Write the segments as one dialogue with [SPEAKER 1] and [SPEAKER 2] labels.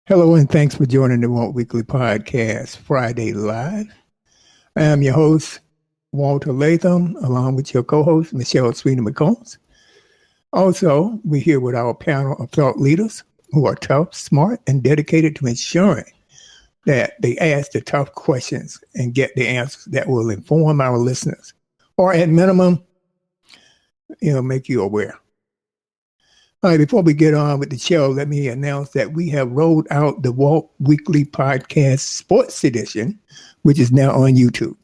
[SPEAKER 1] Hello, and thanks for joining the Walt Weekly Podcast Friday Live. I am your host, Walter Latham, along with your co-host, Michelle Sweeney McCombs. Also, we're here with our panel of thought leaders who are tough, smart, and dedicated to ensuring that they ask the tough questions and get the answers that will inform our listeners, or at minimum, make you aware. All right, before we get on with the show, let me announce that we have rolled out the Walt Weekly Podcast Sports Edition, which is now on YouTube.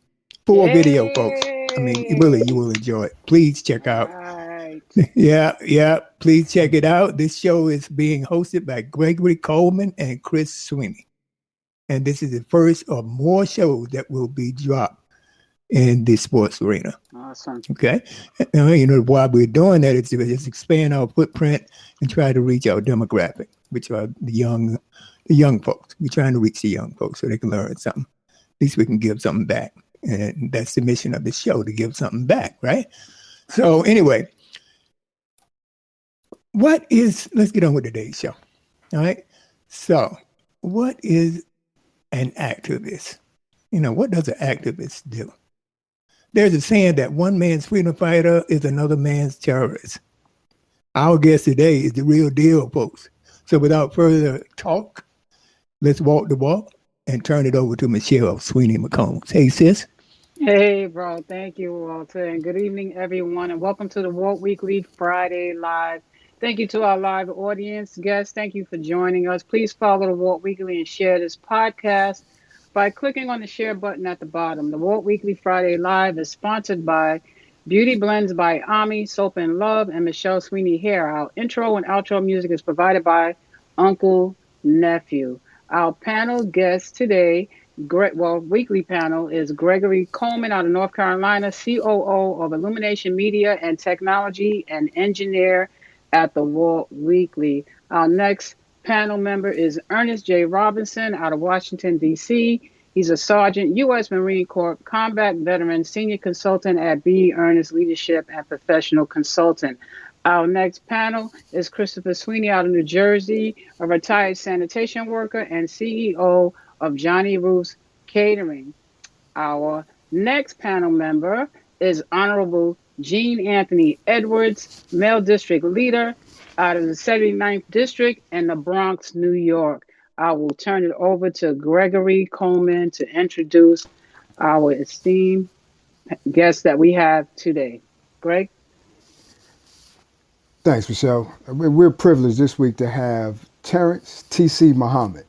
[SPEAKER 1] Full video, folks. I mean, really, you will enjoy it. Please check out.
[SPEAKER 2] Right.
[SPEAKER 1] Yeah. Please check it out. This show is being hosted by Gregory Coleman and Chris Sweeney. And this is the first of more shows that will be dropped in the sports arena.
[SPEAKER 2] Awesome.
[SPEAKER 1] Okay. Why we're doing that is to just expand our footprint and try to reach our demographic, which are the young folks. We're trying to reach the young folks so they can learn something. At least we can give something back. And that's the mission of the show, to give something back, right? So anyway, let's get on with today's show. All right. So what is an activist? What does an activist do? There's a saying that one man's freedom fighter is another man's terrorist. Our guest today is the real deal, folks. So without further talk, let's walk the walk and turn it over to Michelle Sweeney McCombs. Hey, sis.
[SPEAKER 2] Hey, bro. Thank you, Walter. And good evening, everyone. And welcome to the Walt Weekly Friday Live. Thank you to our live audience guests. Thank you for joining us. Please follow the Walt Weekly and share this podcast by clicking on the share button at the bottom. The Walt Weekly Friday Live is sponsored by Beauty Blends by Ami, Soap and Love, and Michelle Sweeney Hair. Our intro and outro music is provided by Uncle Nephew. Our panel guest today, weekly panel, is Gregory Coleman out of North Carolina, COO of Illumination Media and Technology and engineer at the Walt Weekly. Our next panel member is Ernest J. Robinson out of Washington, D.C. He's a Sergeant, U.S. Marine Corps combat veteran, senior consultant at B. Ernest Leadership and Professional Consultant. Our next panel is Christopher Sweeney out of New Jersey, a retired sanitation worker and CEO of Johnny Roof's Catering. Our next panel member is Honorable Gene Anthony Edwards, male district leader out of the 79th District in the Bronx, New York. I will turn it over to Gregory Coleman to introduce our esteemed guest that we have today. Greg?
[SPEAKER 3] Thanks, Michelle. We're privileged this week to have Terence T.C. Muhammad.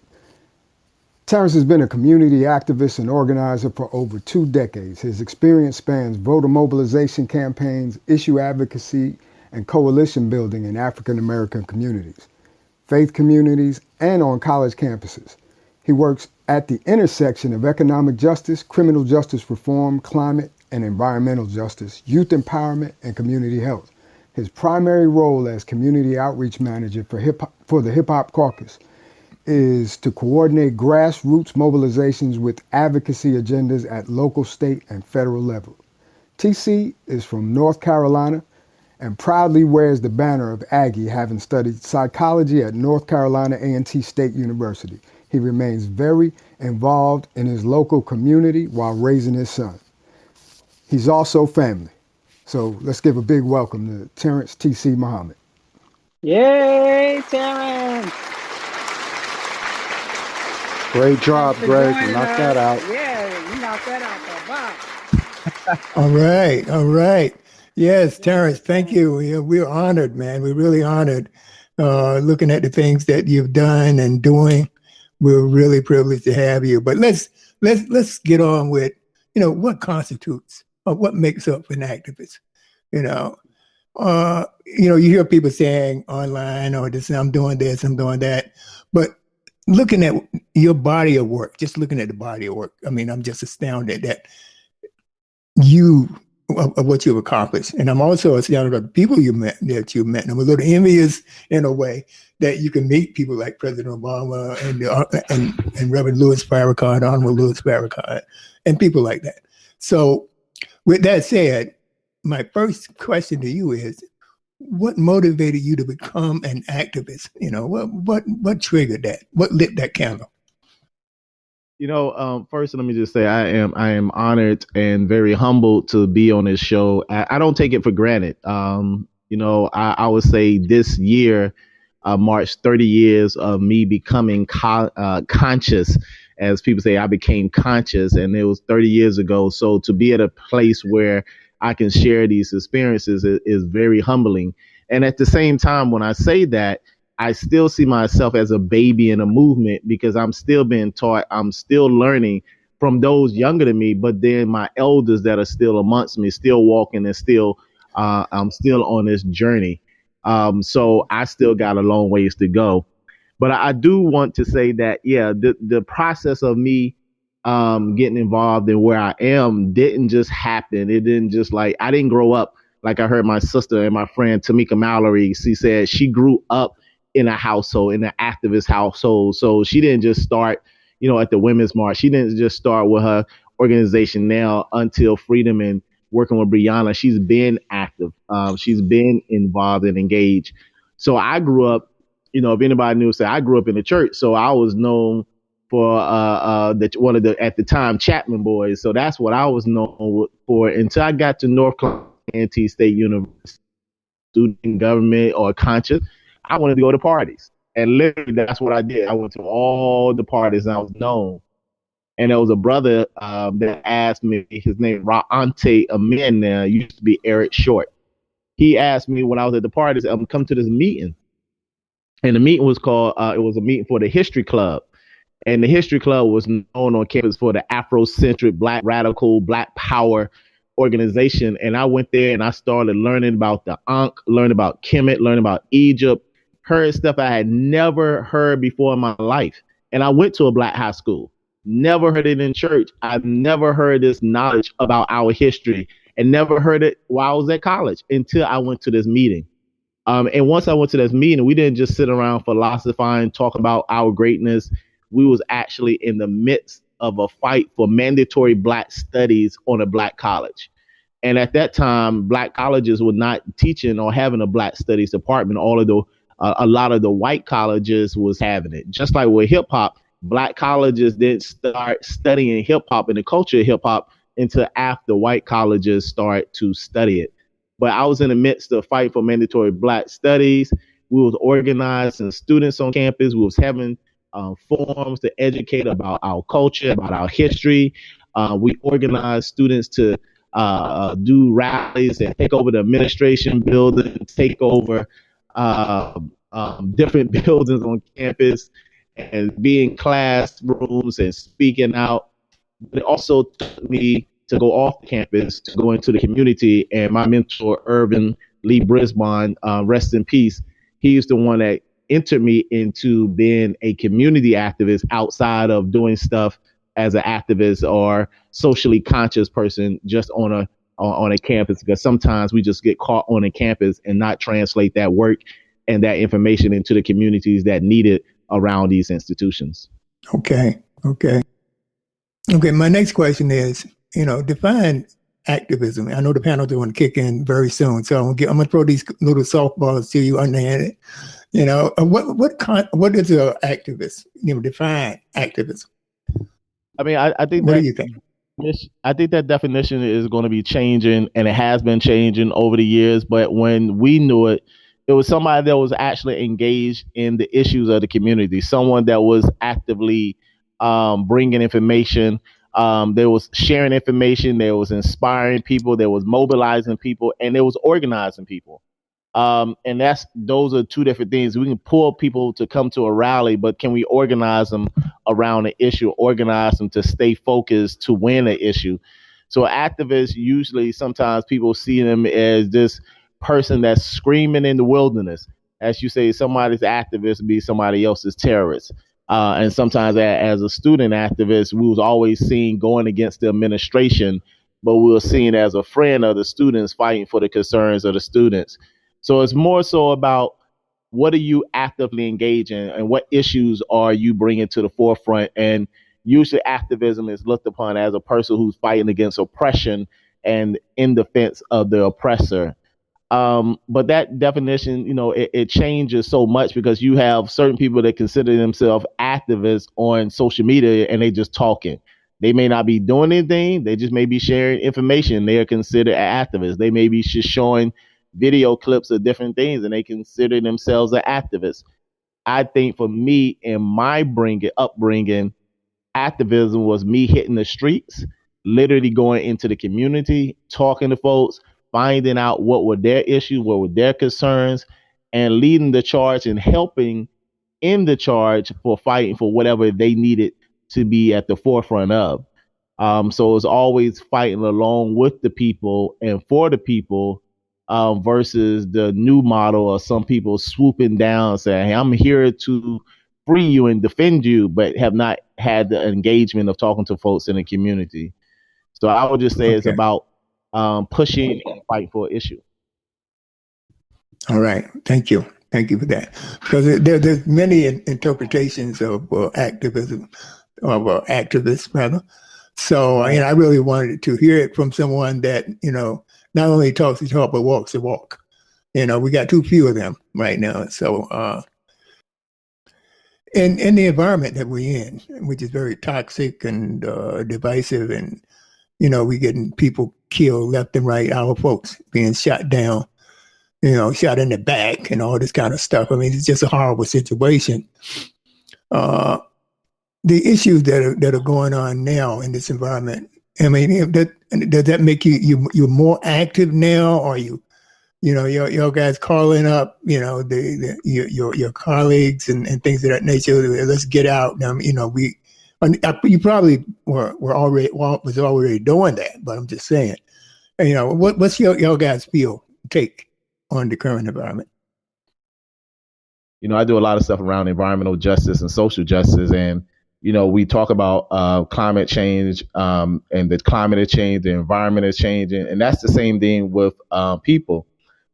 [SPEAKER 3] Terence has been a community activist and organizer for over 2 decades. His experience spans voter mobilization campaigns, issue advocacy, and coalition building in African American communities, faith communities, and on college campuses. He works at the intersection of economic justice, criminal justice reform, climate and environmental justice, youth empowerment, and community health. His primary role as community outreach manager for the Hip Hop Caucus is to coordinate grassroots mobilizations with advocacy agendas at local, state, and federal level. TC is from North Carolina and proudly wears the banner of Aggie, having studied psychology at North Carolina A&T State University. He remains very involved in his local community while raising his son. He's also family. So let's give a big welcome to Terence T.C. Muhammad.
[SPEAKER 2] Yay, Terence!
[SPEAKER 4] Great job, Greg. You knocked that out.
[SPEAKER 2] Yeah, you knocked that out.
[SPEAKER 1] All right. Yes, Terence, thank you. We're honored, man. We're really honored looking at the things that you've done and doing. We're really privileged to have you. But let's get on with, what constitutes or what makes up an activist. You hear people saying online or this, I'm doing this, I'm doing that. But looking at your body of work, just looking at the body of work, I mean, I'm just astounded that of what you've accomplished. And I'm also astounded of the people that you met. And I'm a little envious in a way that you can meet people like President Obama and Reverend Louis Farrakhan, Honorable Louis Farrakhan, and people like that. So with that said, my first question to you is, what motivated you to become an activist? You know, what triggered that? What lit that candle?
[SPEAKER 5] First, let me just say I am honored and very humbled to be on this show. I don't take it for granted. I would say this year marched 30 years of me becoming conscious. As people say, I became conscious, and it was 30 years ago. So to be at a place where I can share these experiences is very humbling. And at the same time, when I say that, I still see myself as a baby in a movement because I'm still being taught. I'm still learning from those younger than me, but then my elders that are still amongst me, still walking and still, I'm still on this journey. So I still got a long ways to go. But I do want to say that, yeah, the process of me getting involved in where I am didn't just happen. It didn't just I didn't grow up like I heard my sister and my friend Tamika Mallory. She said she grew up in a household, in an activist household. So she didn't just start, at the Women's March. She didn't just start with her organization now Until Freedom and working with Brianna. She's been active. She's been involved and engaged. So I grew up, if anybody knew, say I grew up in the church. So I was known for one of the, at the time, Chapman boys. So that's what I was known for until I got to North Carolina State University, student government or conscious. I wanted to go to parties. And literally, that's what I did. I went to all the parties and I was known. And there was a brother that asked me, his name Ra'ante Amin now, used to be Eric Short. He asked me when I was at the parties, come to this meeting. And the meeting was called, it was a meeting for the History Club. And the History Club was known on campus for the Afrocentric, Black radical, Black power organization. And I went there and I started learning about the Ankh, learning about Kemet, learning about Egypt, heard stuff I had never heard before in my life. And I went to a Black high school, never heard it in church. I've never heard this knowledge about our history and never heard it while I was at college until I went to this meeting. And once I went to this meeting, we didn't just sit around philosophizing, talk about our greatness. We was actually in the midst of a fight for mandatory Black studies on a Black college. And at that time, Black colleges were not teaching or having a Black studies department. A lot of the white colleges was having it. Just like with hip hop, Black colleges didn't start studying hip hop and the culture of hip hop until after white colleges start to study it. But I was in the midst of fighting for mandatory Black studies. We was organizing students on campus. We was having forums to educate about our culture, about our history. We organized students to do rallies and take over the administration building, take over different buildings on campus and be in classrooms and speaking out. But it also took me to go off the campus, to go into the community. And my mentor, Irvin Lee Brisbane, rest in peace, he's the one that entered me into being a community activist outside of doing stuff as an activist or socially conscious person just on a campus, because sometimes we just get caught on a campus and not translate that work and that information into the communities that need it around these institutions.
[SPEAKER 1] Okay. My next question is, define activism. I know the panel's going to kick in very soon, so I'm going to throw these little softballs to you underhand it. What is an activist? Define activism.
[SPEAKER 5] I mean, I think.
[SPEAKER 1] What do you think?
[SPEAKER 5] I think that definition is going to be changing, and it has been changing over the years. But when we knew it, it was somebody that was actually engaged in the issues of the community, someone that was actively bringing information. There was sharing information. There was inspiring people. There was mobilizing people, and there was organizing people. And those are two different things. We can pull people to come to a rally, but can we organize them around an issue, organize them to stay focused to win an issue? So activists, usually sometimes people see them as this person that's screaming in the wilderness. As you say, somebody's activist be somebody else's terrorist. And sometimes as a student activist, we was always seen going against the administration, but we were seen as a friend of the students fighting for the concerns of the students. So it's more so about what are you actively engaging in and what issues are you bringing to the forefront. And usually activism is looked upon as a person who's fighting against oppression and in defense of the oppressor. But that definition, it changes so much because you have certain people that consider themselves activists on social media and they just talking. They may not be doing anything. They just may be sharing information. They are considered activists. They may be just showing video clips of different things and they consider themselves an activist. I think for me in my upbringing, activism was me hitting the streets, literally going into the community, talking to folks, finding out what were their issues, what were their concerns, and leading the charge and helping in the charge for fighting for whatever they needed to be at the forefront of. So it's always fighting along with the people and for the people versus the new model of some people swooping down saying, hey, I'm here to free you and defend you, but have not had the engagement of talking to folks in the community. So I would just say It's about pushing and fight for an issue.
[SPEAKER 1] All right. Thank you. Thank you for that. Because there's many interpretations of activism, of activists, rather. So, I really wanted to hear it from someone that, not only talks the talk, but walks the walk. We got too few of them right now. So, in the environment that we're in, which is very toxic and divisive, and, we getting people killed left and right, our folks being shot down, shot in the back and all this kind of stuff. I mean, it's just a horrible situation. The issues that are going on now in this environment, I mean, does that make you more active now? Or your guys calling up, your colleagues and things of that nature? Let's get out. You probably was already doing that, but I'm just saying, what's your guys' take on the current environment?
[SPEAKER 5] I do a lot of stuff around environmental justice and social justice, and we talk about climate change, and the climate has changed, the environment is changing, and that's the same thing with people.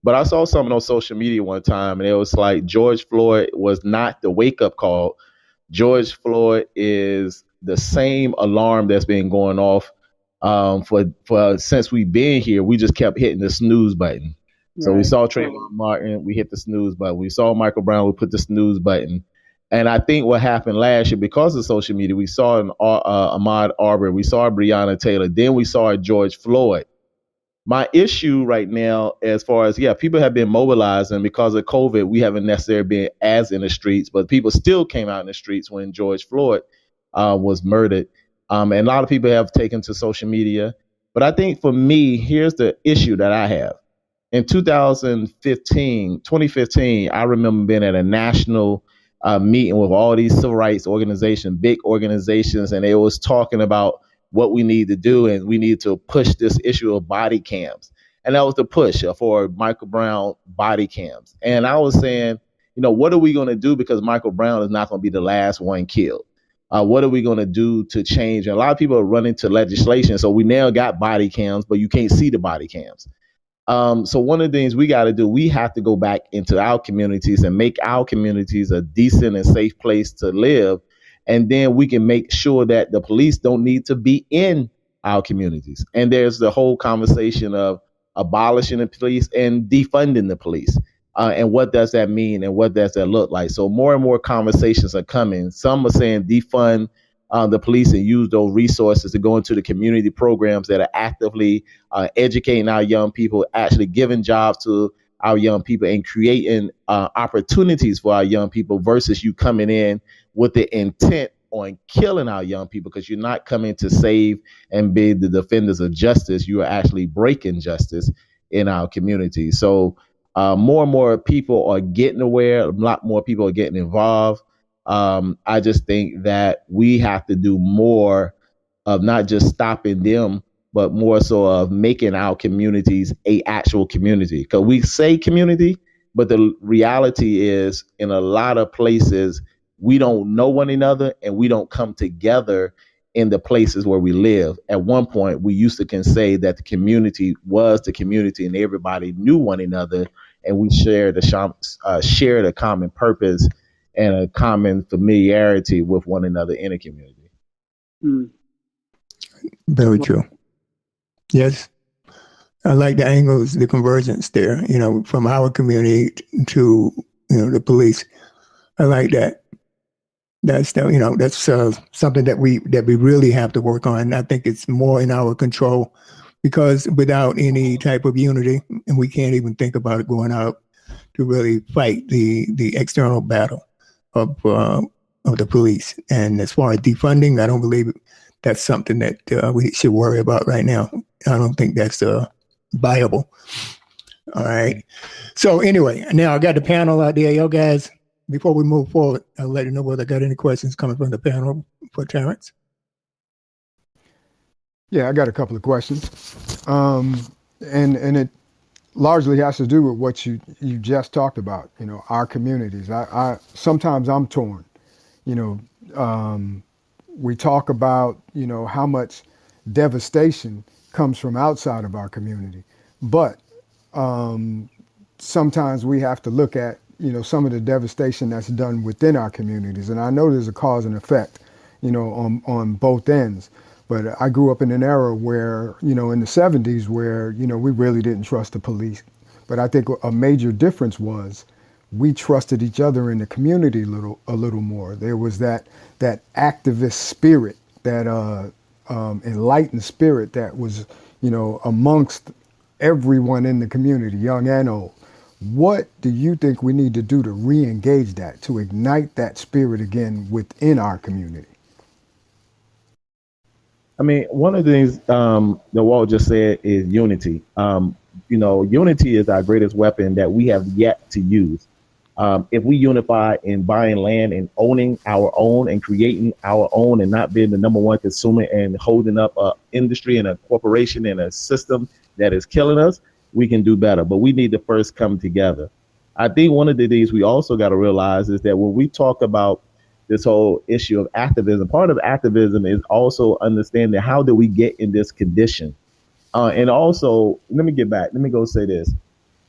[SPEAKER 5] But I saw something on social media one time, and it was like George Floyd was not the wake-up call. George Floyd is the same alarm that's been going off for since we've been here. We just kept hitting the snooze button. Right. So we saw Trayvon Martin, we hit the snooze button. We saw Michael Brown, we put the snooze button. And I think what happened last year, because of social media, we saw an Ahmaud Arbery, we saw Breonna Taylor, then we saw George Floyd. My issue right now, as far as, people have been mobilizing because of COVID, we haven't necessarily been as in the streets, but people still came out in the streets when George Floyd was murdered. And a lot of people have taken to social media. But I think for me, here's the issue that I have. In 2015, I remember being at a national meeting with all these civil rights organizations, big organizations, and they was talking about what we need to do, and we need to push this issue of body cams. And that was the push for Michael Brown body cams. And I was saying, what are we going to do, because Michael Brown is not going to be the last one killed? What are we going to do to change? And a lot of people are running to legislation. So we now got body cams, but you can't see the body cams. So one of the things we got to do, we have to go back into our communities and make our communities a decent and safe place to live. And then we can make sure that the police don't need to be in our communities. And there's the whole conversation of abolishing the police and defunding the police. And what does that mean? And what does that look like? So more and more conversations are coming. Some are saying defund the police and use those resources to go into the community programs that are actively educating our young people, actually giving jobs to our young people and creating opportunities for our young people, versus you coming in with the intent on killing our young people, because you're not coming to save and be the defenders of justice. You are actually breaking justice in our community. So more and more people are getting aware. A lot more people are getting involved. I just think that we have to do more of not just stopping them, but more so of making our communities a actual community. Because we say community, but the reality is, in a lot of places, we don't know one another and we don't come together in the places where we live. At one point, we used to can say that the community was the community and everybody knew one another and we shared a common purpose and a common familiarity with one another in a community.
[SPEAKER 2] Mm.
[SPEAKER 1] Very true. Yes. I like the angles, the convergence there, from our community to, the police. I like that. That's something that we really have to work on. I think it's more in our control because without any type of unity, and we can't even think about going out to really fight the external battle of the police. And as far as defunding, I don't believe that's something that we should worry about right now. I don't think that's viable. All right. So anyway, now I got the panel out there. Y'all guys, before we move forward, I'll let you know whether I got any questions coming from the panel for Terence.
[SPEAKER 3] Yeah, I got a couple of questions. And it largely has to do with what you just talked about, our communities. I sometimes I'm torn. We talk about, how much devastation comes from outside of our community. But sometimes we have to look at, some of the devastation that's done within our communities. And I know there's a cause and effect, on both ends. But I grew up in an era where, in the 70s where, we really didn't trust the police. But I think a major difference was we trusted each other in the community a little more. There was that activist spirit, that enlightened spirit that was, amongst everyone in the community, young and old. What do you think we need to do to re-engage that, to ignite that spirit again within our community?
[SPEAKER 5] I mean, one of the things that Walt just said is unity. Unity is our greatest weapon that we have yet to use. If we unify in buying land and owning our own and creating our own and not being the number one consumer and holding up an industry and a corporation and a system that is killing us, we can do better. But we need to first come together. I think one of the things we also got to realize is that when we talk about this whole issue of activism, part of activism is also understanding how do we get in this condition. And also, let me go say this.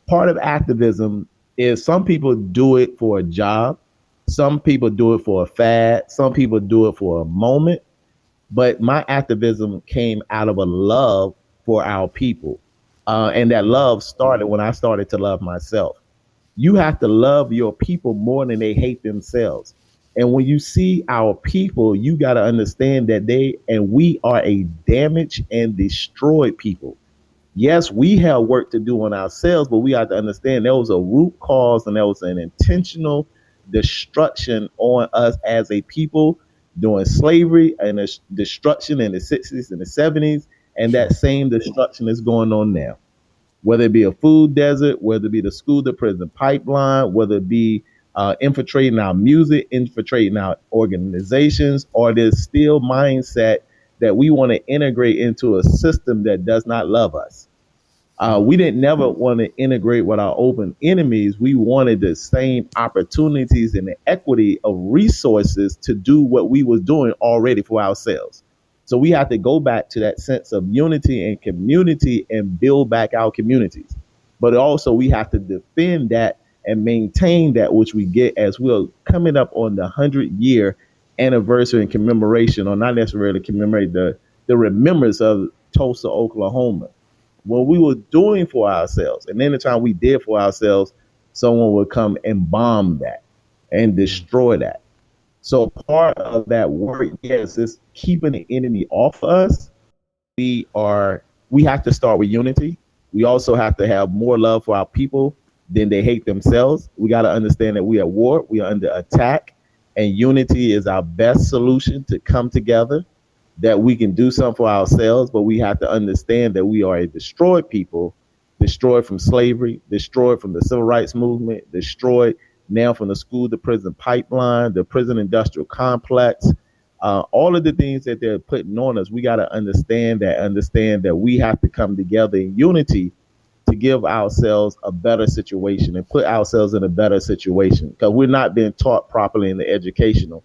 [SPEAKER 5] Part of activism is some people do it for a job. Some people do it for a fad. Some people do it for a moment. But my activism came out of a love for our people. And that love started when I started to love myself. You have to love your people more than they hate themselves. And when you see our people, you got to understand that we are a damaged and destroyed people. Yes, we have work to do on ourselves, but we have to understand there was a root cause and there was an intentional destruction on us as a people during slavery and a destruction in the 60s and the 70s. And that same destruction is going on now, whether it be a food desert, whether it be the school to prison pipeline, whether it be infiltrating our music, infiltrating our organizations, or this still mindset that we want to integrate into a system that does not love us. We didn't never want to integrate with our open enemies. We wanted the same opportunities and the equity of resources to do what we was doing already for ourselves. So we have to go back to that sense of unity and community and build back our communities. But also we have to defend that and maintain that which we get as we're coming up on the 100-year anniversary and commemoration, or not necessarily commemorate the remembrance of Tulsa, Oklahoma. What we were doing for ourselves, and then the time we did for ourselves, someone would come and bomb that and destroy that. So part of that work, yes, is keeping the enemy off us. We have to start with unity. We also have to have more love for our people than they hate themselves. We got to understand that we are at war, we are under attack, and unity is our best solution to come together, that we can do something for ourselves, but we have to understand that we are a destroyed people, destroyed from slavery, destroyed from the civil rights movement, destroyed now from the school to prison pipeline, the prison industrial complex, all of the things that they're putting on us. We got to understand that we have to come together in unity to give ourselves a better situation and put ourselves in a better situation, because we're not being taught properly in the educational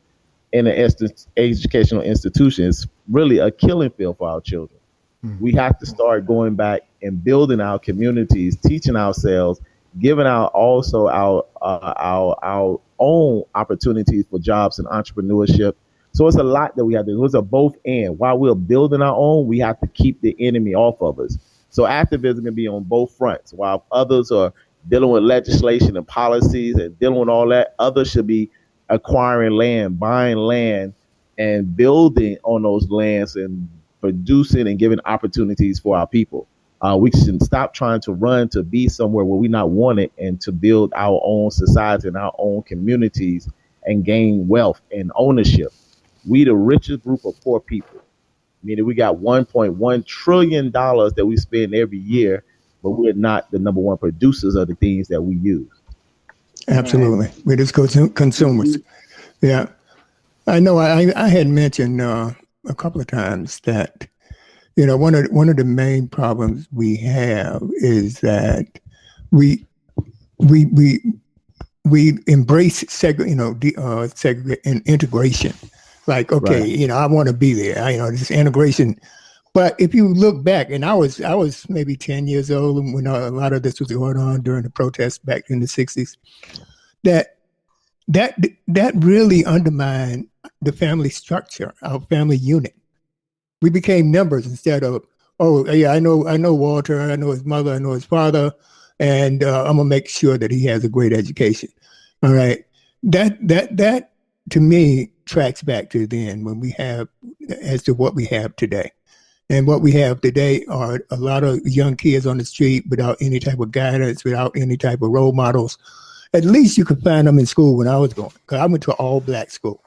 [SPEAKER 5] institution. It's really a killing field for our children. We have to start going back and building our communities, teaching ourselves, giving out also our own opportunities for jobs and entrepreneurship. So it's a lot that we have to do. It's a both and. While we're building our own, we have to keep the enemy off of us. So activism can be on both fronts. While others are dealing with legislation and policies and dealing with all that, others should be acquiring land, buying land, and building on those lands and producing and giving opportunities for our people. We should stop trying to run to be somewhere where we're not wanted, and to build our own society and our own communities and gain wealth and ownership. We the richest group of poor people, meaning we got $1.1 trillion that we spend every year, but we're not the number one producers of the things that we use.
[SPEAKER 1] Absolutely. Right. We're just consumers. Yeah. I know I had mentioned a couple of times that, one of the main problems we have is that we embrace integration. Like, okay, right. I want to be there. This integration. But if you look back, and I was maybe 10 years old when a lot of this was going on during the protests back in the 60s, that really undermined the family structure, our family unit. We became numbers instead of, oh yeah, I know Walter, I know his mother, I know his father, and I'm gonna make sure that he has a great education. All right, that to me tracks back to then when we have as to what we have today. And what we have today are a lot of young kids on the street without any type of guidance, without any type of role models. At least you could find them in school when I was going, because I went to an all-black school.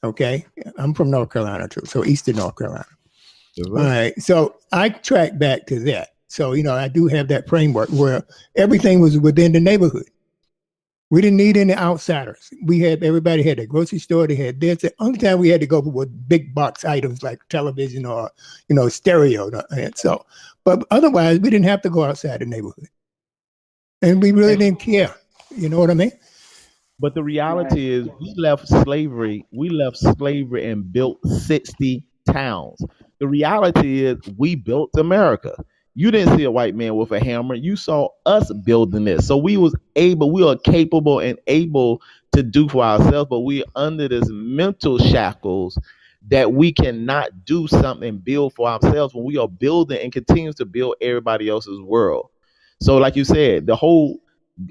[SPEAKER 1] Okay? I'm from North Carolina, too, so Eastern North Carolina. All right. So I track back to that. So, I do have that framework where everything was within the neighborhood. We didn't need any outsiders. Everybody had a grocery store. They had this. The only time we had to go with big box items like television or, stereo. And so, but otherwise, we didn't have to go outside the neighborhood. And we really didn't care. You know what I mean?
[SPEAKER 5] But the reality is we left slavery and built 60 towns. The reality is we built America. You didn't see a white man with a hammer. You saw us building this. So we are capable and able to do for ourselves, but we're under this mental shackles that we cannot do something, build for ourselves when we are building and continues to build everybody else's world. So like you said, the whole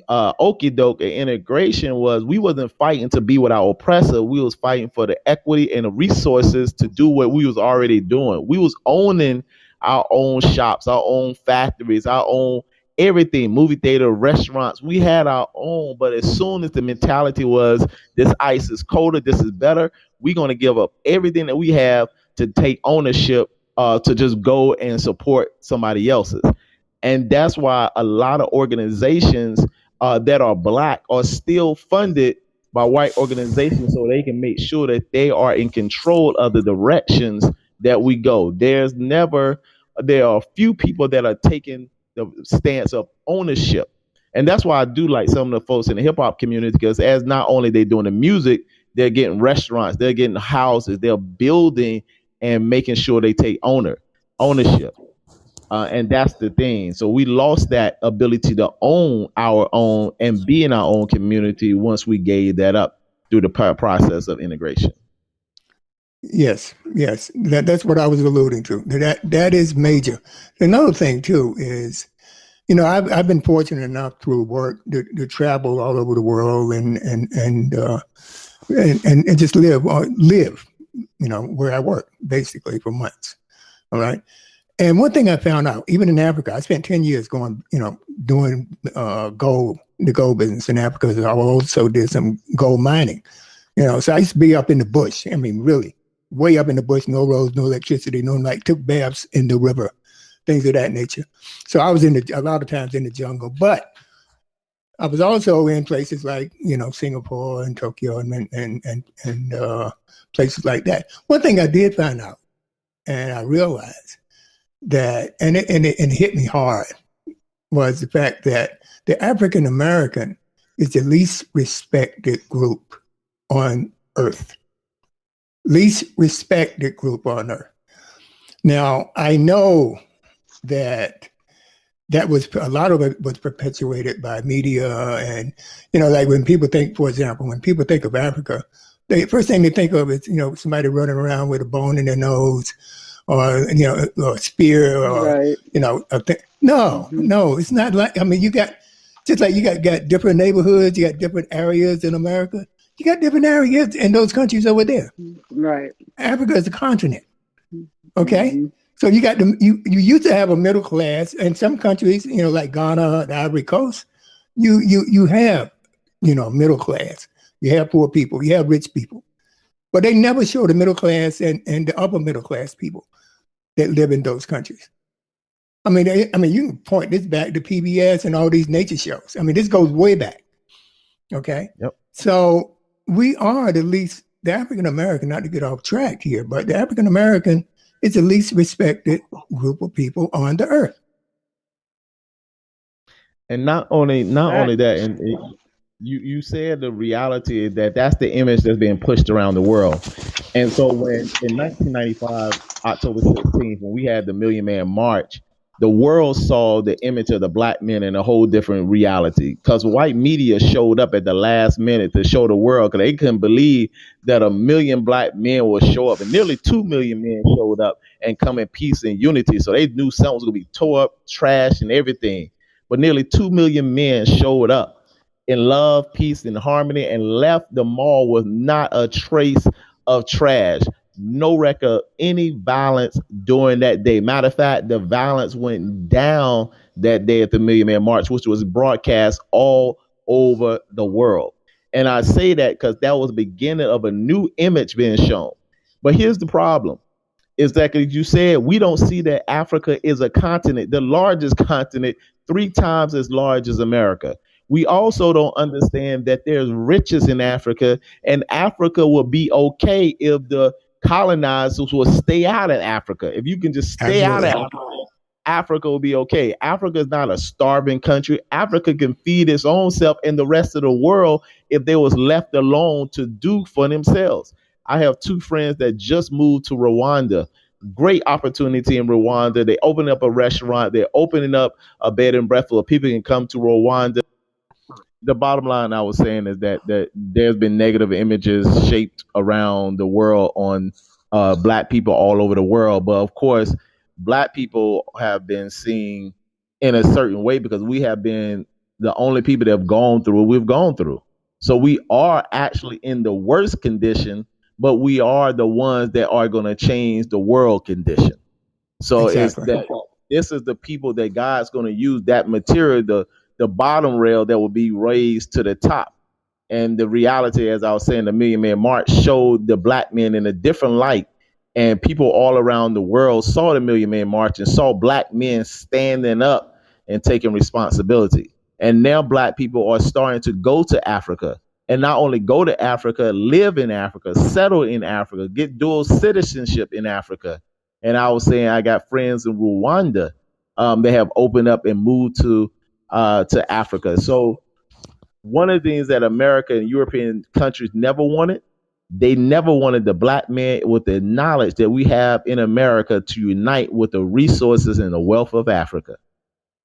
[SPEAKER 5] okie doke and integration was we wasn't fighting to be with our oppressor. We was fighting for the equity and the resources to do what we was already doing. We was owning our own shops, our own factories, our own everything, movie theater, restaurants. We had our own, but as soon as the mentality was this ice is colder, this is better, we're going to give up everything that we have to take ownership, to just go and support somebody else's. And that's why a lot of organizations that are Black are still funded by white organizations so they can make sure that they are in control of the directions that we go. There are a few people that are taking the stance of ownership. And that's why I do like some of the folks in the hip hop community, because as not only they doing the music, they're getting restaurants, they're getting houses, they're building and making sure they take ownership. And that's the thing. So we lost that ability to own our own and be in our own community once we gave that up through the process of integration.
[SPEAKER 1] Yes. That's what I was alluding to. That is major. Another thing too is, I've been fortunate enough through work to travel all over the world and just live, where I work basically for months. All right. And one thing I found out, even in Africa, I spent 10 years doing the gold business in Africa. I also did some gold mining, so I used to be up in the bush. I mean, really way up in the bush, no roads, no electricity, no light, took baths in the river, things of that nature. So I was a lot of times in the jungle, but I was also in places like, Singapore and Tokyo and places like that. One thing I did find out, and I realized, that and it hit me hard, was the fact that the African American is the least respected group on earth. Least respected group on earth. Now, I know that was, a lot of it was perpetuated by media, and, like when people think, for example, when people think of Africa, the first thing they think of is, somebody running around with a bone in their nose, or, or a spear, or,
[SPEAKER 2] Right.
[SPEAKER 1] No, it's not like, you got different neighborhoods, you got different areas in America, you got different areas in those countries over there.
[SPEAKER 2] Right.
[SPEAKER 1] Africa is a continent. Okay. Mm-hmm. So you got you used to have a middle class, and some countries, like Ghana, the Ivory Coast, you have, middle class. You have poor people, you have rich people, but they never show the middle class and the upper middle class people that live in those countries. You can point this back to PBS and all these nature shows. This goes way back. Okay.
[SPEAKER 5] Yep.
[SPEAKER 1] So we are the African American, not to get off track here, but the African American is the least respected group of people on the earth.
[SPEAKER 5] And not only that, and you said the reality is that's the image that's being pushed around the world. And so when in 1995, October 16th, when we had the Million Man March, the world saw the image of the black men in a whole different reality, because white media showed up at the last minute to show the world, because they couldn't believe that 1 million black men would show up, and nearly 2 million men showed up and come in peace and unity. So they knew something was going to be tore up, trash, and everything. But nearly 2 million men showed up in love, peace, and harmony, and left the mall with not a trace of trash. No record of any violence during that day. Matter of fact, the violence went down that day at the Million Man March, which was broadcast all over the world. And I say that because that was the beginning of a new image being shown. But here's the problem, is that, as you said, we don't see that Africa is a continent, the largest continent, 3 times as large as America. We also don't understand that there's riches in Africa, and Africa will be okay if the colonizers will stay out of Africa. If you can just stay out of Africa, Africa will be okay. Africa is not a starving country. Africa can feed its own self and the rest of the world if they was left alone to do for themselves. I have 2 friends that just moved to Rwanda. Great opportunity in Rwanda. They opened up a restaurant. They're opening up a bed and breakfast where people can come to Rwanda. The bottom line I was saying is that there's been negative images shaped around the world on black people all over the world. But of course, black people have been seen in a certain way because we have been the only people that have gone through what we've gone through. So we are actually in the worst condition, but we are the ones that are going to change the world condition. So exactly. This is the people that God's going to use, that material, the bottom rail that will be raised to the top. And the reality, as I was saying, the Million Man March showed the black men in a different light. And people all around the world saw the Million Man March and saw black men standing up and taking responsibility. And now black people are starting to go to Africa, and not only go to Africa, live in Africa, settle in Africa, get dual citizenship in Africa. And I was saying, I got friends in Rwanda. They have opened up and moved to Africa. So one of the things that America and European countries never wanted, they never wanted the black man with the knowledge that we have in America to unite with the resources and the wealth of Africa.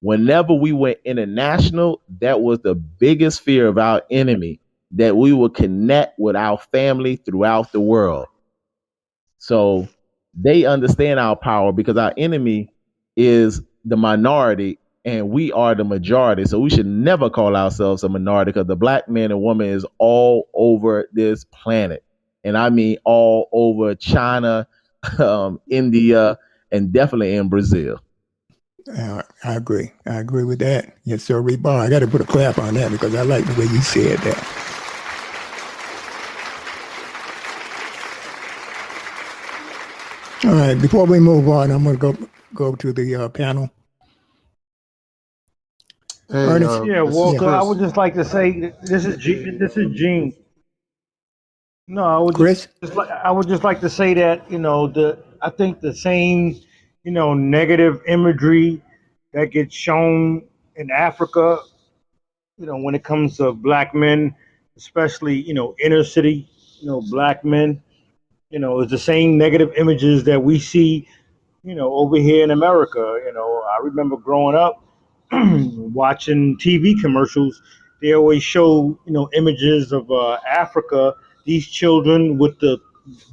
[SPEAKER 5] Whenever we went international, that was the biggest fear of our enemy, that we would connect with our family throughout the world. So they understand our power, because our enemy is the minority and we are the majority. So we should never call ourselves a minority, because the black man and woman is all over this planet. And I mean all over China, India, and definitely in Brazil.
[SPEAKER 1] I agree. I agree with that. Yes, sir. Rebar. I got to put a clap on that because I like the way you said that. All right. Before we move on, I'm going to go to the panel.
[SPEAKER 4] Hey,
[SPEAKER 6] yeah, Walter. I would just like to say this is Gene. No, I would just like to say that I think the same negative imagery that gets shown in Africa, when it comes to black men, especially, inner city, black men, it's the same negative images that we see, over here in America. I remember growing up watching TV commercials. They always show, images of Africa, these children with the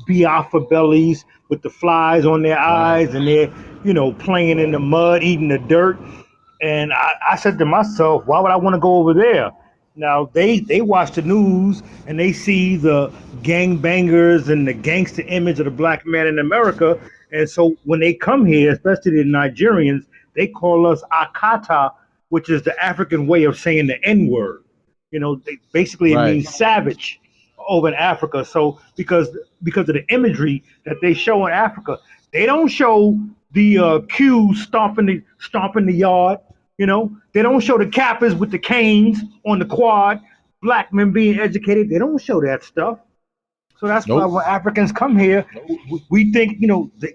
[SPEAKER 6] Biafra bellies, with the flies on their eyes, and they're, playing in the mud, eating the dirt. And I said to myself, why would I want to go over there? Now they watch the news and they see the gangbangers and the gangster image of the black man in America. And so when they come here, especially the Nigerians, they call us Akata, which is the African way of saying the N-word. Basically it means savage over in Africa. So because of the imagery that they show in Africa, they don't show the Qs stomping the yard. They don't show the Kappas with the canes on the quad, black men being educated. They don't show that stuff. So that's why when Africans come here, we think,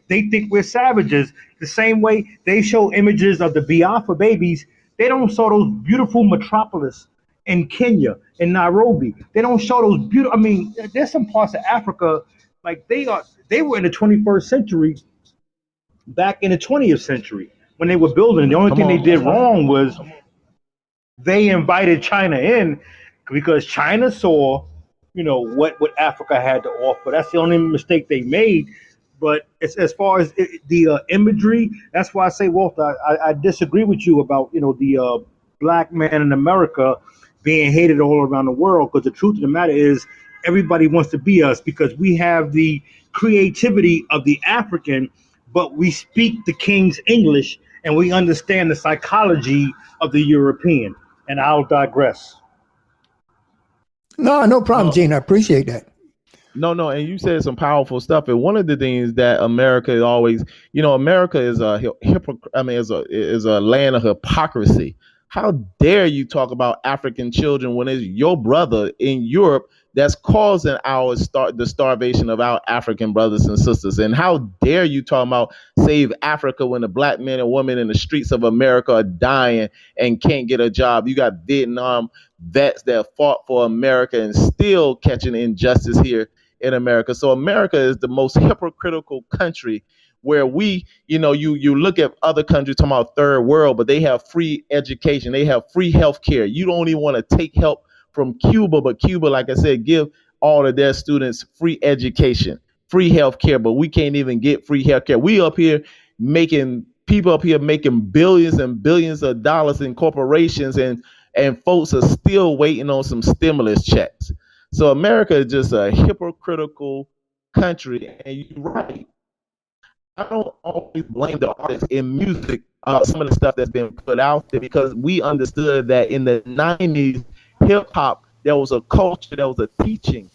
[SPEAKER 6] they think we're savages. The same way they show images of the Biafra babies, they don't show those beautiful metropolis in Kenya, in Nairobi. They don't show those beautiful. I mean, there's some parts of Africa like they were in the 21st century, back in the 20th century when they were building. The only thing they did wrong was they invited China in because China saw, what Africa had to offer. That's the only mistake they made. But as far as the imagery, that's why I say, Walter, I disagree with you about, the black man in America being hated all around the world, because the truth of the matter is everybody wants to be us because we have the creativity of the African, but we speak the King's English and we understand the psychology of the European. And I'll digress.
[SPEAKER 1] No problem, Gene. I appreciate that.
[SPEAKER 5] No, and you said some powerful stuff. And one of the things that America is always, America is is a land of hypocrisy. How dare you talk about African children when it's your brother in Europe that's causing the starvation of our African brothers and sisters? And how dare you talk about save Africa when the black men and women in the streets of America are dying and can't get a job? You got Vietnam vets that fought for America and still catching injustice here in America. So America is the most hypocritical country, where we, you look at other countries talking about third world, but they have free education. They have free health care. You don't even want to take help from Cuba, but Cuba, like I said, give all of their students free education, free health care, but we can't even get free health care. People up here making billions and billions of dollars in corporations, and folks are still waiting on some stimulus checks. So America is just a hypocritical country. And you're right. I don't always blame the artists in music, some of the stuff that's been put out there, because we understood that in the 90s, hip hop, there was a culture, there was a teaching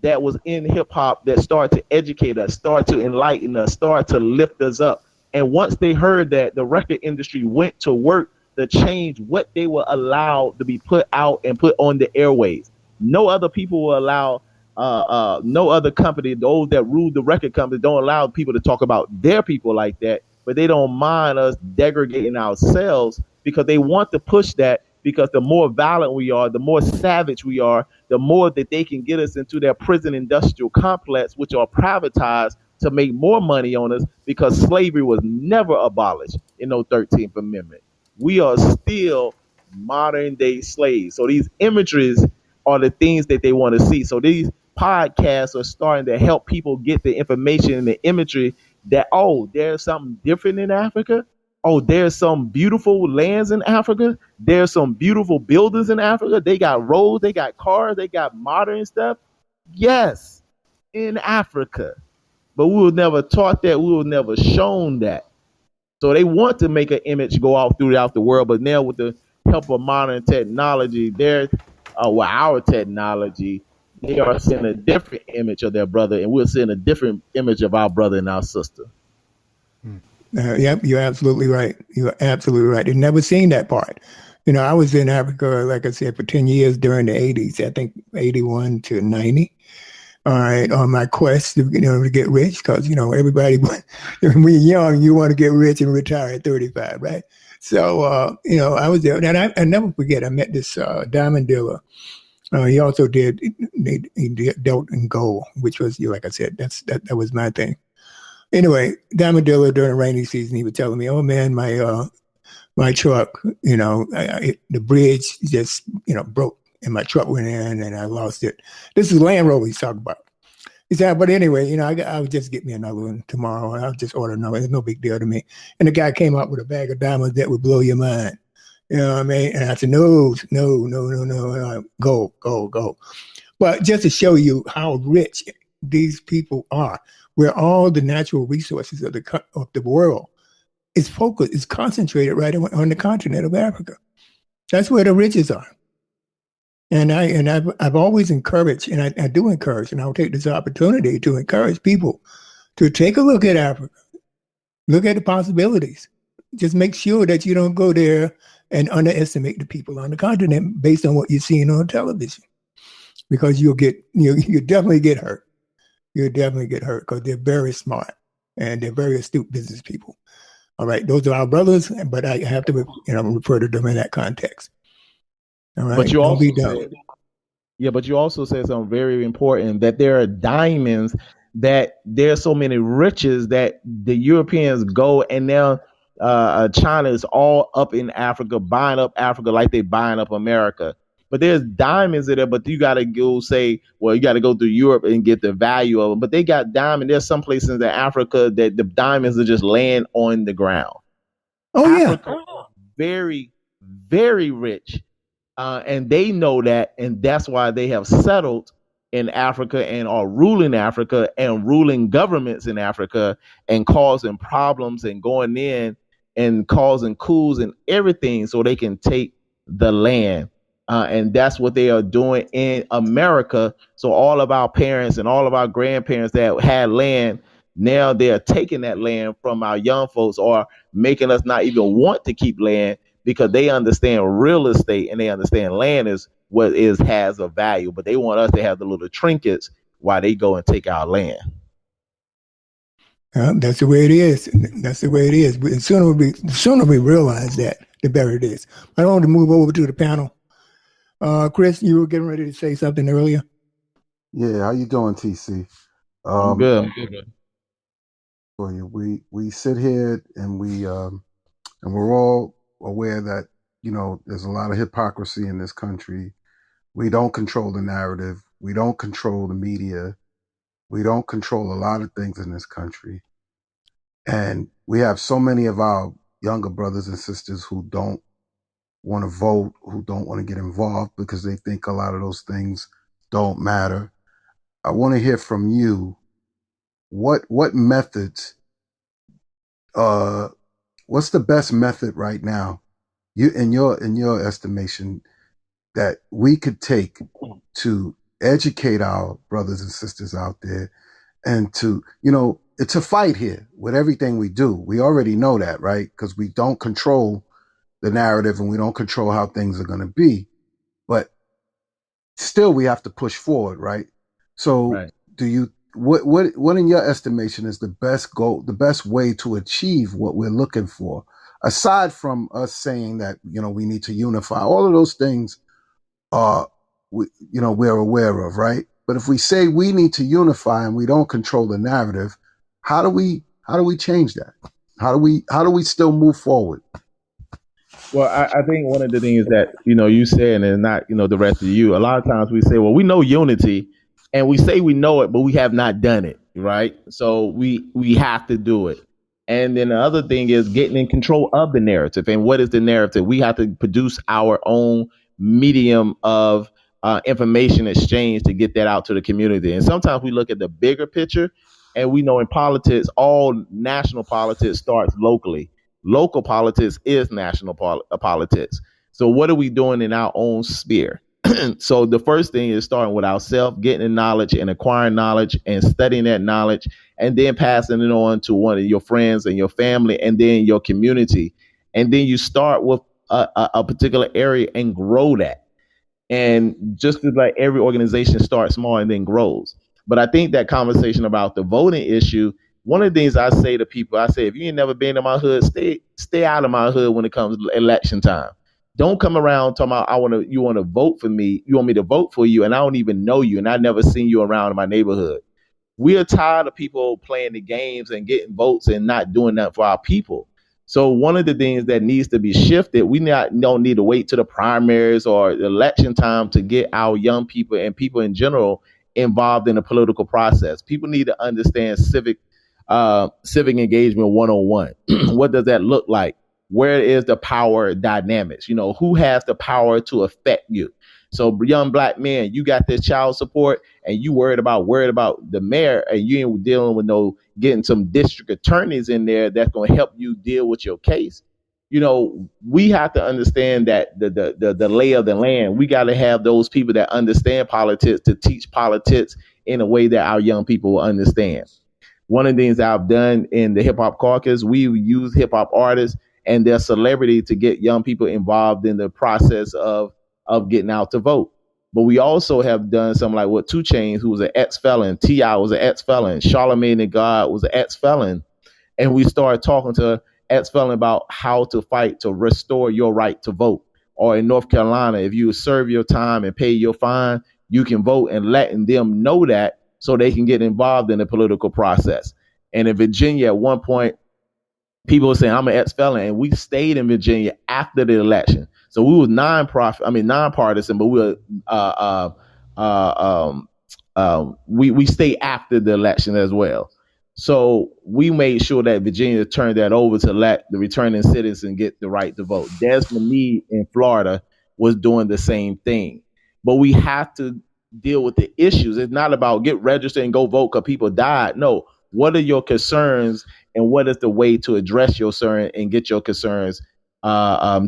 [SPEAKER 5] that was in hip hop that started to educate us, started to enlighten us, started to lift us up. And once they heard that, the record industry went to work to change what they were allowed to be put out and put on the airwaves. No other people will allow, no other company, those that rule the record company, don't allow people to talk about their people like that, but they don't mind us degrading ourselves because they want to push that, because the more violent we are, the more savage we are, the more that they can get us into their prison industrial complex, which are privatized to make more money on us, because slavery was never abolished in no 13th Amendment. We are still modern day slaves. So these imageries are the things that they want to see. So these podcasts are starting to help people get the information and the imagery that, oh, there's something different in Africa. Oh, there's some beautiful lands in Africa. There's some beautiful buildings in Africa. They got roads, they got cars, they got modern stuff. Yes, in Africa. But we were never taught that. We were never shown that. So they want to make an image go out throughout the world. But now with the help of modern technology, our technology, they are seeing a different image of their brother, and we're seeing a different image of our brother and our sister.
[SPEAKER 1] Yep, you're absolutely right. You're absolutely right. I've never seen that part. I was in Africa, like I said, for 10 years during the 80s, I think 81 to 90. All right, on my quest to, to get rich, because, everybody, when you're young, you want to get rich and retire at 35, right? So, I was there, and I never forget. I met this diamond dealer. He also he dealt in gold, which was, like I said, that was my thing. Anyway, diamond dealer during rainy season, he was telling me, "Oh man, my truck, the bridge just broke, and my truck went in, and I lost it." This is Land Rover he's talking about. He said, "But anyway, I'll just get me another one tomorrow, and I'll just order another. It's no big deal to me." And the guy came out with a bag of diamonds that would blow your mind. You know what I mean? And I said, no, go. But just to show you how rich these people are, where all the natural resources of the world is focused, is concentrated right on the continent of Africa. That's where the riches are. And I've always encouraged, and I do encourage, and I'll take this opportunity to encourage people to take a look at Africa, look at the possibilities. Just make sure that you don't go there and underestimate the people on the continent based on what you're seeing on television, because you'll definitely get hurt. You'll definitely get hurt because they're very smart and they're very astute business people. All right, those are our brothers, but I have to refer to them in that context. All right,
[SPEAKER 5] but you
[SPEAKER 1] don't
[SPEAKER 5] also
[SPEAKER 1] be dumb.
[SPEAKER 5] but you also said something very important, that there are diamonds, that there's so many riches that the Europeans go, and now China is all up in Africa, buying up Africa like they buying up America. But there's diamonds in there, but you got to go you got to go through Europe and get the value of them. But they got diamonds. There's some places in Africa that the diamonds are just laying on the ground.
[SPEAKER 1] Oh,
[SPEAKER 5] Africa, very, very rich. And they know that, and that's why they have settled in Africa and are ruling Africa and ruling governments in Africa and causing problems and going in and causing coups and everything so they can take the land. And that's what they are doing in America. So all of our parents and all of our grandparents that had land, now they're taking that land from our young folks, or making us not even want to keep land, because they understand real estate and they understand land is what has a value, but they want us to have the little trinkets while they go and take our land.
[SPEAKER 1] That's the way it is. That's the way it is. But the sooner we realize that, the better it is. I want to move over to the panel. Chris, you were getting ready to say something earlier.
[SPEAKER 4] Yeah, how you doing, TC?
[SPEAKER 5] I'm good.
[SPEAKER 4] For you, we sit here and we're all aware that there's a lot of hypocrisy in this country. We don't control the narrative. We don't control the media. We don't control a lot of things in this country. And we have so many of our younger brothers and sisters who don't want to vote, who don't want to get involved because they think a lot of those things don't matter. I want to hear from you. What methods, what's the best method right now, you in your estimation, that we could take to educate our brothers and sisters out there, and to it's a fight here with everything we do. We already know that, right? Because we don't control the narrative and we don't control how things are going to be, but still we have to push forward, right? So right. Do you what in your estimation is the best way to achieve what we're looking for, aside from us saying that we need to unify? All of those things we're aware of, right? But if we say we need to unify and we don't control the narrative, how do we change that? How do we still move forward?
[SPEAKER 5] Well, I think one of the things that you said, and not the rest of you, a lot of times we say, well, we know unity, and we say we know it, but we have not done it, right? So we have to do it. And then the other thing is getting in control of the narrative. And what is the narrative? We have to produce our own medium of information exchange to get that out to the community. And sometimes we look at the bigger picture, and we know in politics, all national politics starts locally. Local politics is national politics. So what are we doing in our own sphere? So the first thing is starting with ourselves, getting knowledge and acquiring knowledge and studying that knowledge, and then passing it on to one of your friends and your family, and then your community. And then you start with a particular area and grow that. And just as like every organization starts small and then grows. But I think that conversation about the voting issue, One of the things I say to people, I say, if you ain't never been in my hood, stay out of my hood when it comes to election time. Don't come around talking about you want to vote for me. You want me to vote for you, and I don't even know you, and I never seen you around in my neighborhood. We are tired of people playing the games and getting votes and not doing that for our people. So one of the things that needs to be shifted, don't need to wait to the primaries or election time to get our young people and people in general involved in the political process. People need to understand civic engagement 101. What does that look like? Where is the power dynamics? Who has the power to affect you? So young black men, you got this child support and you worried about the mayor, and you ain't dealing with getting some district attorneys in there that's going to help you deal with your case. We have to understand that the lay of the land. We got to have those people that understand politics to teach politics in a way that our young people will understand. One of the things that I've done in the Hip Hop Caucus, we've used hip hop artists and their celebrity to get young people involved in the process of getting out to vote. But we also have done something like what 2 Chainz, who was an ex-felon, T.I. was an ex-felon, Charlamagne the God was an ex-felon, and we started talking to ex-felon about how to fight to restore your right to vote. Or in North Carolina, if you serve your time and pay your fine, you can vote, and letting them know that so they can get involved in the political process. And in Virginia, at one point, people were saying, I'm an ex-felon, and we stayed in Virginia after the election. So we were nonpartisan, but we stayed after the election as well. So we made sure that Virginia turned that over to let the returning citizen get the right to vote. Desmond Meade in Florida was doing the same thing. But we have to deal with the issues. It's not about get registered and go vote because people died. No. What are your concerns, and what is the way to address your concern and get your concerns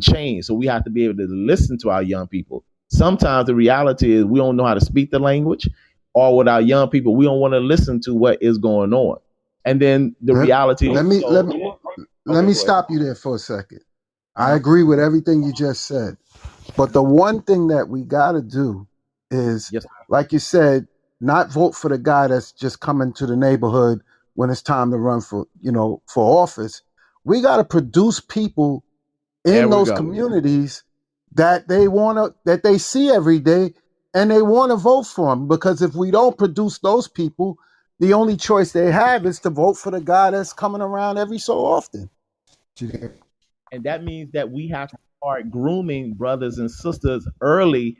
[SPEAKER 5] changed? So we have to be able to listen to our young people. Sometimes the reality is we don't know how to speak the language, or with our young people, we don't want to listen to what is going on. And then the reality.
[SPEAKER 4] Let me stop you there for a second. I agree with everything you just said, but the one thing that we got to do is, like you said, not vote for the guy that's just coming to the neighborhood when it's time to run for office. We got to produce people in those communities that they see every day, and they want to vote for them. Because if we don't produce those people, the only choice they have is to vote for the guy that's coming around every so often.
[SPEAKER 5] And that means that we have to start grooming brothers and sisters early,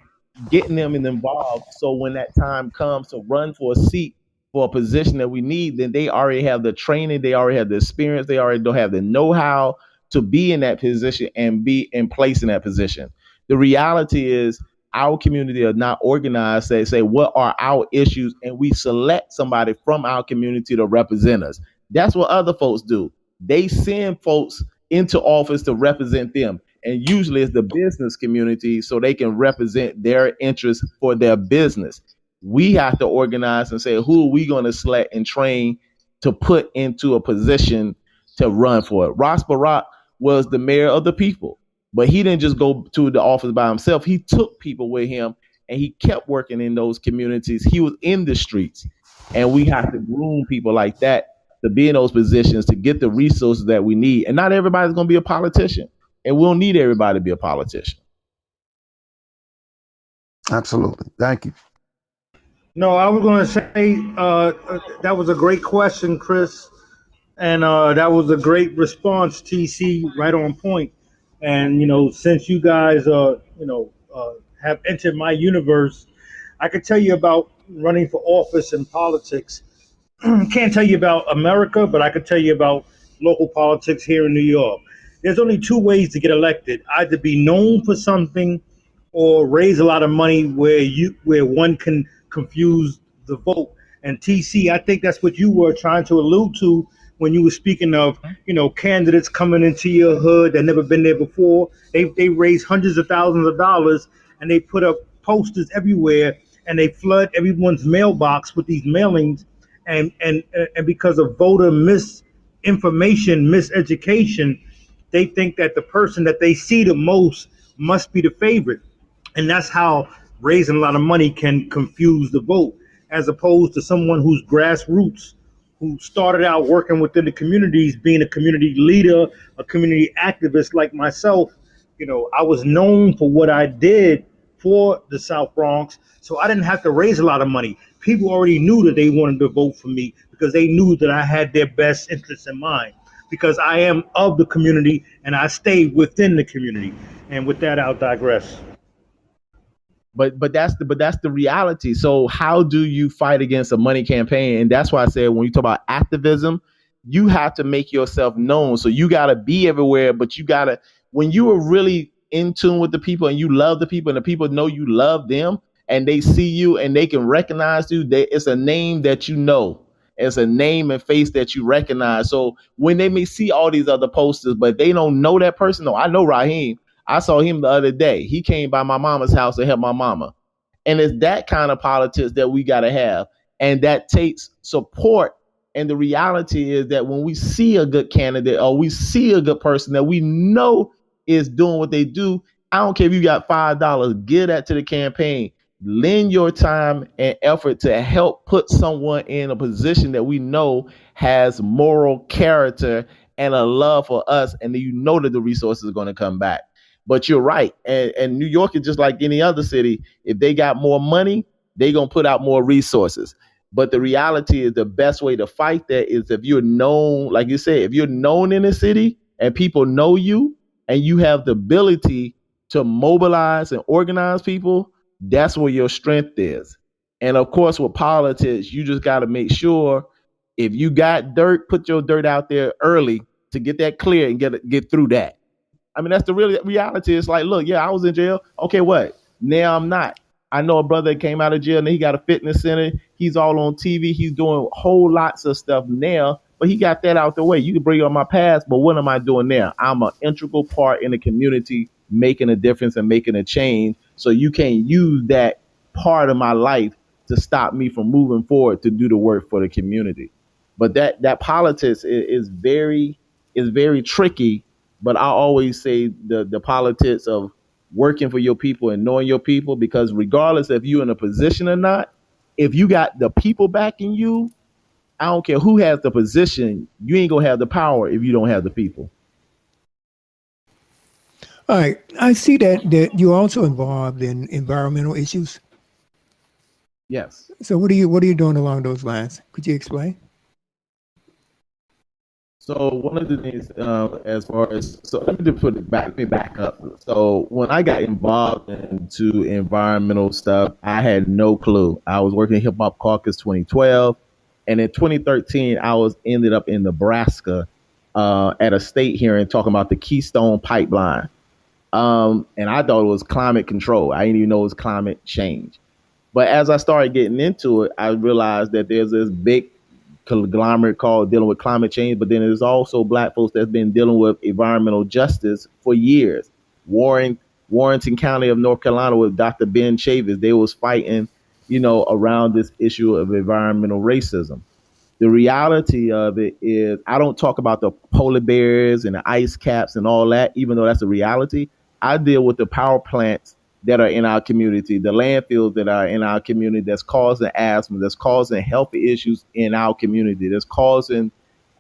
[SPEAKER 5] getting them involved, so when that time comes to run for a seat, for a position that we need, then they already have the training, they already have the experience, they already don't have the know-how to be in that position and be in place in that position. The reality is our community are not organized. They say, what are our issues? And we select somebody from our community to represent us. That's what other folks do. They send folks into office to represent them. And usually it's the business community so they can represent their interests for their business. We have to organize and say, who are we going to select and train to put into a position to run for it? Ross Barack was the mayor of the people, but he didn't just go to the office by himself. He took people with him, and he kept working in those communities. He was in the streets, and we have to groom people like that to be in those positions to get the resources that we need. And not everybody's going to be a politician, and we'll need everybody to be a politician.
[SPEAKER 4] Absolutely. Thank you.
[SPEAKER 6] No, I was going to say that was a great question, Chris, and that was a great response, TC, right on point. And since you guys have entered my universe, I could tell you about running for office and politics. Can't tell you about America, but I could tell you about local politics here in New York. There's only 2 ways to get elected: either be known for something, or raise a lot of money where one can confuse the vote. And TC, I think that's what you were trying to allude to when you were speaking of, candidates coming into your hood that never been there before. They raise hundreds of thousands of dollars, and they put up posters everywhere, and they flood everyone's mailbox with these mailings. And because of voter misinformation, miseducation, they think that the person that they see the most must be the favorite. And that's how raising a lot of money can confuse the vote, as opposed to someone who's grassroots, who started out working within the communities, being a community leader, a community activist like myself. I was known for what I did for the South Bronx, so I didn't have to raise a lot of money. People already knew that they wanted to vote for me because they knew that I had their best interests in mind, because I am of the community and I stay within the community. And with that, I'll digress.
[SPEAKER 5] But that's the reality. So how do you fight against a money campaign? And that's why I said when you talk about activism, you have to make yourself known. So you got to be everywhere, but you got to, when you are really in tune with the people and you love the people and the people know you love them and they see you and they can recognize you, it's a name that you know. It's a name and face that you recognize. So when they may see all these other posters, but they don't know that person. No, I know Raheem. I saw him the other day. He came by my mama's house to help my mama. And it's that kind of politics that we got to have. And that takes support. And the reality is that when we see a good candidate or we see a good person that we know is doing what they do, I don't care if you got $5, give that to the campaign. Lend your time and effort to help put someone in a position that we know has moral character and a love for us. And you know that the resources are going to come back. But you're right. And New York is just like any other city. If they got more money, they're going to put out more resources. But the reality is the best way to fight that is if you're known, like you said, if you're known in the city and people know you and you have the ability to mobilize and organize people, that's where your strength is. And of course, with politics, you just got to make sure if you got dirt, put your dirt out there early to get that clear and get through that. I mean, that's the real reality. It's like, look, yeah, I was in jail. Okay, what? Now I'm not. I know a brother that came out of jail and he got a fitness center. He's all on TV. He's doing whole lots of stuff now, but he got that out the way. You can bring on my past, but what am I doing now? I'm an integral part in the community, making a difference and making a change. So you can't use that part of my life to stop me from moving forward to do the work for the community. But that politics is very tricky. But I always say the politics of working for your people and knowing your people, because regardless if you're in a position or not, if you got the people backing you, I don't care who has the position, you ain't going to have the power if you don't have the people.
[SPEAKER 1] All right. I see that you're also involved in environmental issues.
[SPEAKER 5] Yes.
[SPEAKER 1] So what are you doing along those lines? Could you explain?
[SPEAKER 5] So one of the things, as far as, so let me just let me back up. So when I got involved into environmental stuff, I had no clue. I was working at Hip Hop Caucus 2012, and in 2013, ended up in Nebraska at a state hearing talking about the Keystone Pipeline, and I thought it was climate control. I didn't even know it was climate change. But as I started getting into it, I realized that there's this big conglomerate called dealing with climate change, but then there's also black folks that's been dealing with environmental justice for years. Warrenton County of North Carolina with Dr. Ben Chavis, they was fighting, around this issue of environmental racism. The reality of it is I don't talk about the polar bears and the ice caps and all that, even though that's a reality. I deal with the power plants that are in our community, the landfills that are in our community that's causing asthma, that's causing health issues in our community, that's causing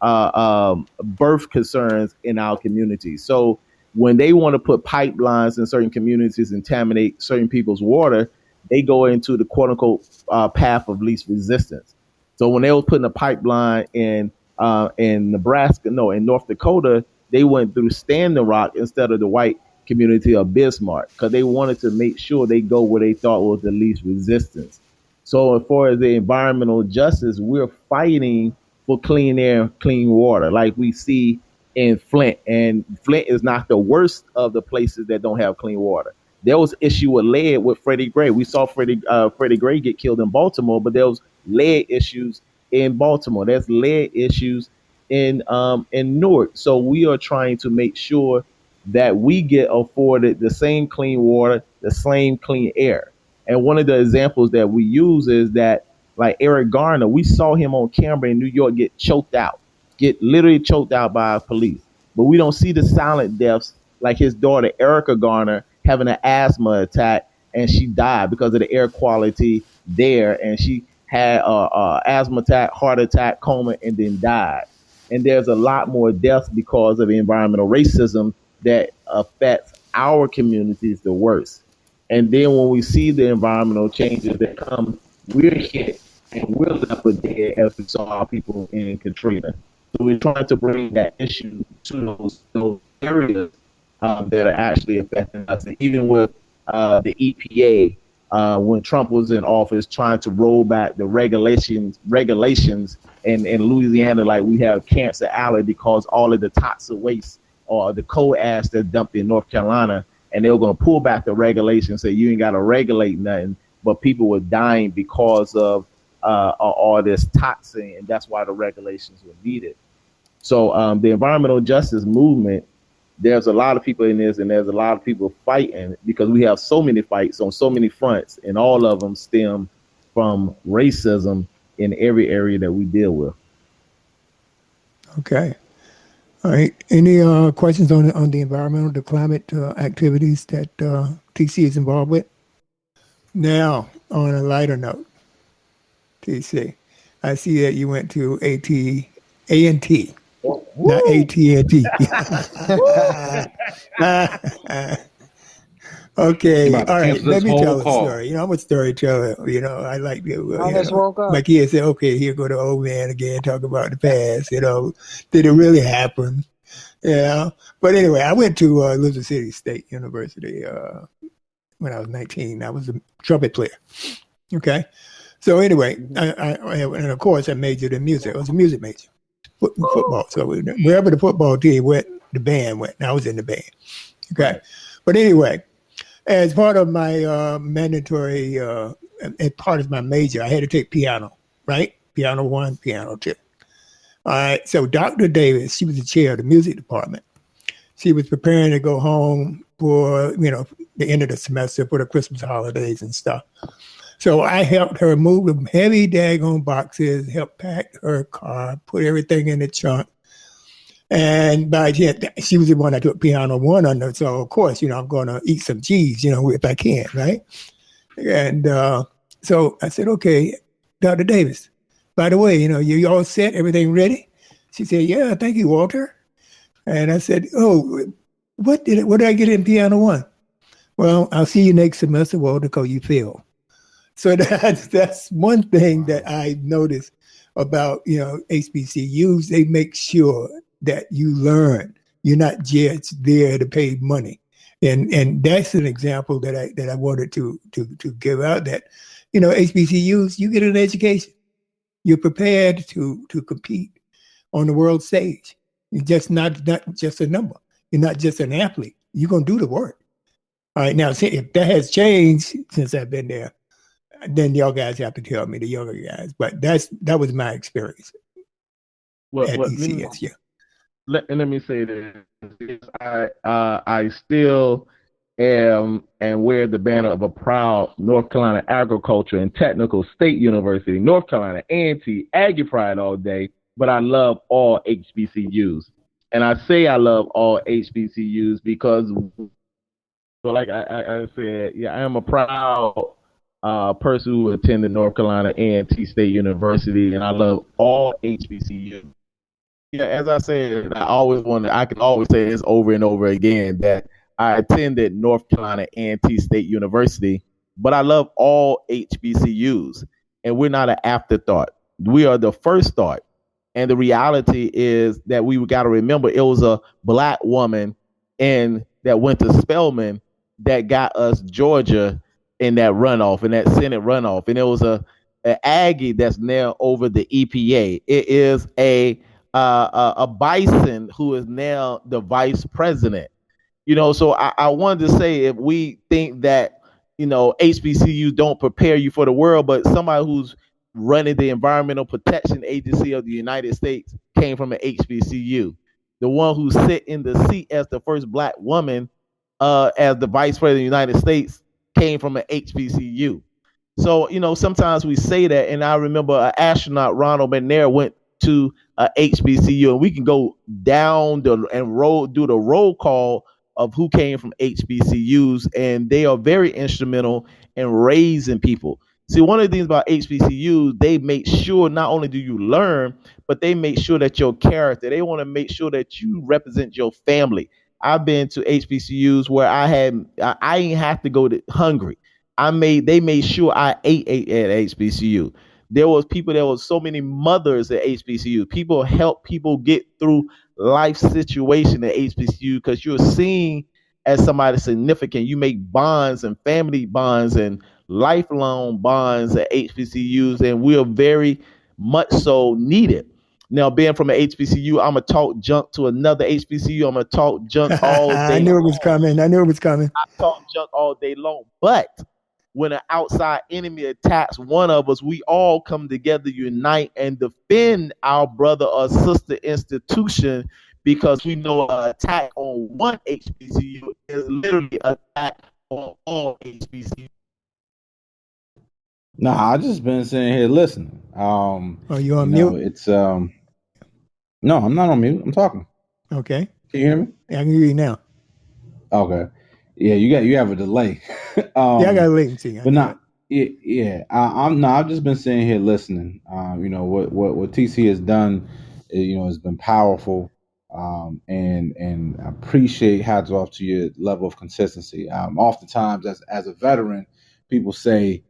[SPEAKER 5] birth concerns in our community. So when they want to put pipelines in certain communities and contaminate certain people's water, they go into the quote unquote path of least resistance. So when they were putting a pipeline in Nebraska, in North Dakota, they went through Standing Rock instead of the white community of Bismarck, because they wanted to make sure they go where they thought was the least resistance. So as far as the environmental justice, we're fighting for clean air, clean water, like we see in Flint. And Flint is not the worst of the places that don't have clean water. There was issue with lead with Freddie Gray. We saw Freddie Gray get killed in Baltimore, but there was lead issues in Baltimore. There's lead issues in Newark. So we are trying to make sure that we get afforded the same clean water, the same clean air. And one of the examples that we use is that, like Eric Garner, we saw him on camera in New York get literally choked out by police. But we don't see the silent deaths like his daughter, Erica Garner, having an asthma attack, and she died because of the air quality there. And she had a asthma attack, heart attack, coma, and then died. And there's a lot more deaths because of environmental racism that affects our communities the worst. And then when we see the environmental changes that come, we're hit and we're left for dead, as we saw our people in Katrina. So we're trying to bring that issue to those areas that are actually affecting us. And even with the EPA, when Trump was in office, trying to roll back the regulations in Louisiana, like we have Cancer Alley because all of the toxic waste or the coal ash that's dumped in North Carolina, and they were going to pull back the regulations, say you ain't got to regulate nothing, but people were dying because of all this toxin, and that's why the regulations were needed. So the environmental justice movement, there's a lot of people in this, and there's a lot of people fighting because we have so many fights on so many fronts, and all of them stem from racism in every area that we deal with.
[SPEAKER 1] Okay. All right. Any questions on the environmental, the climate activities that TC is involved with? Now, on a lighter note, TC, I see that you went to A&T, not AT&T. Okay, all right. Let me tell a story. I'm a storyteller. I like to. My kids say, "Okay, here go the old man again, talk about the past." Did it really happen? Yeah. But anyway, I went to Elizabeth City State University when I was 19. I was a trumpet player. Okay. So anyway, and of course I majored in music. I was a music major, football. So wherever the football team went, the band went. And I was in the band. Okay. But anyway, as part of my mandatory, as part of my major, I had to take piano, right? Piano 1, piano 2. All right. So Dr. Davis, she was the chair of the music department. She was preparing to go home for, the end of the semester for the Christmas holidays and stuff. So I helped her move the heavy daggone boxes, helped pack her car, put everything in the trunk. And she was the one I took piano 1 under. So, of course, I'm going to eat some cheese, if I can, right? And so I said, okay, Dr. Davis, by the way, you all set, everything ready? She said, yeah, thank you, Walter. And I said, oh, what did I get in piano 1? Well, I'll see you next semester, Walter, because you failed. So that's one thing that I noticed about, HBCUs. They make sure that you learn. You're not just there to pay money. And that's an example that I wanted to give out, that, HBCUs, you get an education. You're prepared to compete on the world stage. You're just not just a number. You're not just an athlete. You're going to do the work. All right. Now, if that has changed since I've been there, then y'all guys have to tell me, the younger guys. But that was my experience at ECS. Yeah.
[SPEAKER 5] Let me say this: I still am and wear the banner of a proud North Carolina Agriculture and Technical State University, North Carolina A&T, Aggie Pride all day. But I love all HBCUs, and I say I love all HBCUs because, like I said, yeah, I am a proud person who attended North Carolina A&T State University, and I love all HBCUs. Yeah, as I said, I can always say this over and over again, that I attended North Carolina A&T State University, but I love all HBCUs, and we're not an afterthought. We are the first thought. And the reality is that we got to remember it was a Black woman that went to Spelman that got us Georgia in that runoff, in that Senate runoff. And it was an Aggie that's now over the EPA. It is a Bison who is now the vice president. So I wanted to say, if we think that, HBCUs don't prepare you for the world, but somebody who's running the Environmental Protection Agency of the United States came from an HBCU. The one who sit in the seat as the first Black woman as the vice president of the United States came from an HBCU. So, sometimes we say that, and I remember an astronaut, Ronald McNair, went to a HBCU, and we can go down do the roll call of who came from HBCUs, and they are very instrumental in raising people. See, one of the things about HBCUs, they make sure not only do you learn, but they make sure that your character, they want to make sure that you represent your family. I've been to HBCUs where I ain't have to go to hungry. They made sure I ate at HBCU. There was so many mothers at HBCU. People help people get through life situation at HBCU because you're seen as somebody significant. You make bonds and family bonds and lifelong bonds at HBCUs, and we are very much so needed. Now, being from an HBCU, I'm gonna talk junk to another HBCU. I'm gonna talk junk all day.
[SPEAKER 1] I knew it was coming. I
[SPEAKER 5] talk junk all day long. But when an outside enemy attacks one of us, we all come together, unite, and defend our brother or sister institution, because we know an attack on one HBCU is literally an attack on all HBCU.
[SPEAKER 7] Nah, I just been sitting here listening.
[SPEAKER 1] You on mute?
[SPEAKER 7] It's no, I'm not on mute. I'm talking.
[SPEAKER 1] Okay.
[SPEAKER 7] Can you hear me?
[SPEAKER 1] Yeah, I can hear you now.
[SPEAKER 7] Okay. Yeah, you have a delay.
[SPEAKER 1] Yeah, I got a latency.
[SPEAKER 7] But not. Yeah. I've just been sitting here listening. What TC has done, has been powerful. And I appreciate, hats off to your level of consistency. Oftentimes as a veteran, people say,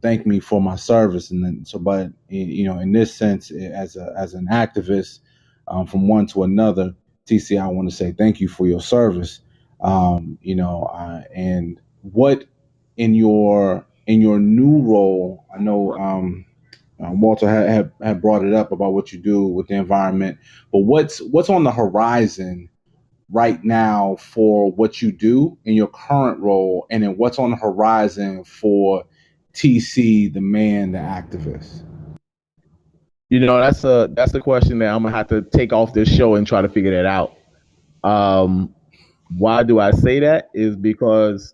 [SPEAKER 7] thank me for my service. And then, but in this sense, as an activist, from one to another, TC, I want to say thank you for your service. And what in your new role, I know, Walter had brought it up about what you do with the environment, but what's on the horizon right now for what you do in your current role, and then what's on the horizon for TC, the man, the activist?
[SPEAKER 5] That's a question that I'm gonna have to take off this show and try to figure that out. Why do I say that? Is because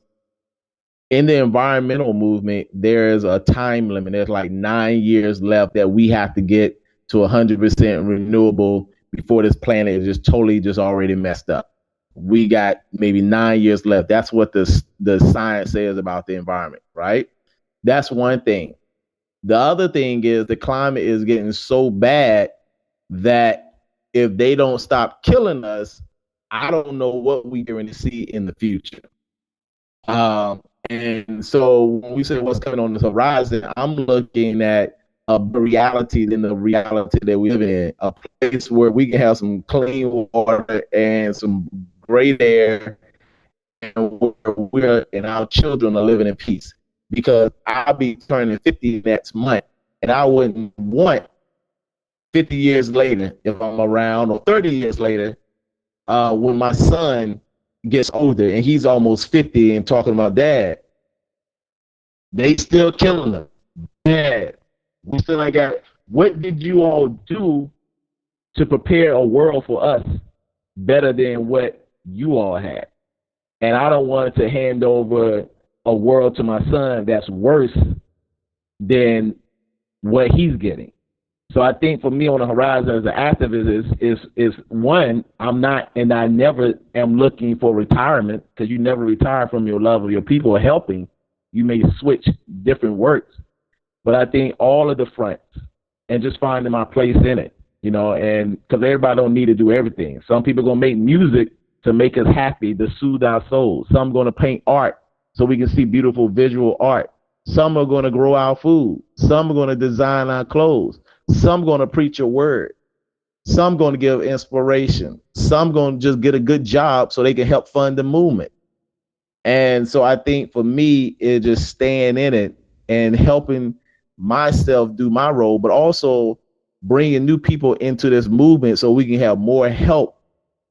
[SPEAKER 5] in the environmental movement, there's a time limit. There's like 9 years left that we have to get to 100% renewable before this planet is just already messed up. We got maybe 9 years left. That's what the science says about the environment, right? That's one thing. The other thing is the climate is getting so bad that if they don't stop killing us, I don't know what we're going to see in the future. And so when we say what's coming on the horizon, I'm looking at a reality than the reality that we live in, a place where we can have some clean water and some great air, and our children are living in peace. Because I'll be turning 50 next month, and I wouldn't want 50 years later, if I'm around, or 30 years later, when my son gets older and he's almost 50 and talking about, Dad, they still killing him. Dad, we still ain't got. What did you all do to prepare a world for us better than what you all had? And I don't want to hand over a world to my son that's worse than what he's getting. So I think for me on the horizon as an activist is one, I'm not, and I never am looking for retirement, because you never retire from your love of your people or helping. You may switch different works, but I think all of the fronts and just finding my place in it, and because everybody don't need to do everything. Some people are going to make music to make us happy, to soothe our souls. Some going to paint art so we can see beautiful visual art. Some are going to grow our food. Some are going to design our clothes. Some going to preach a word. Some going to give inspiration. Some going to just get a good job so they can help fund the movement. And so I think for me, it's just staying in it and helping myself do my role, but also bringing new people into this movement so we can have more help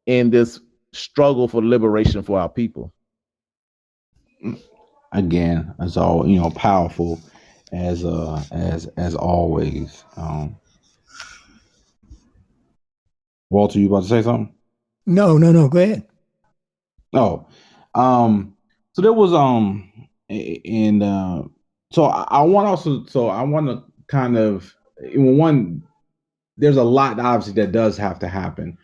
[SPEAKER 5] in this struggle for liberation for our people.
[SPEAKER 7] Again, as all powerful as always. Walter, you about to say something?
[SPEAKER 1] No. Go ahead.
[SPEAKER 7] Oh, so there was so I want to kind of, one, there's a lot obviously that does have to happen.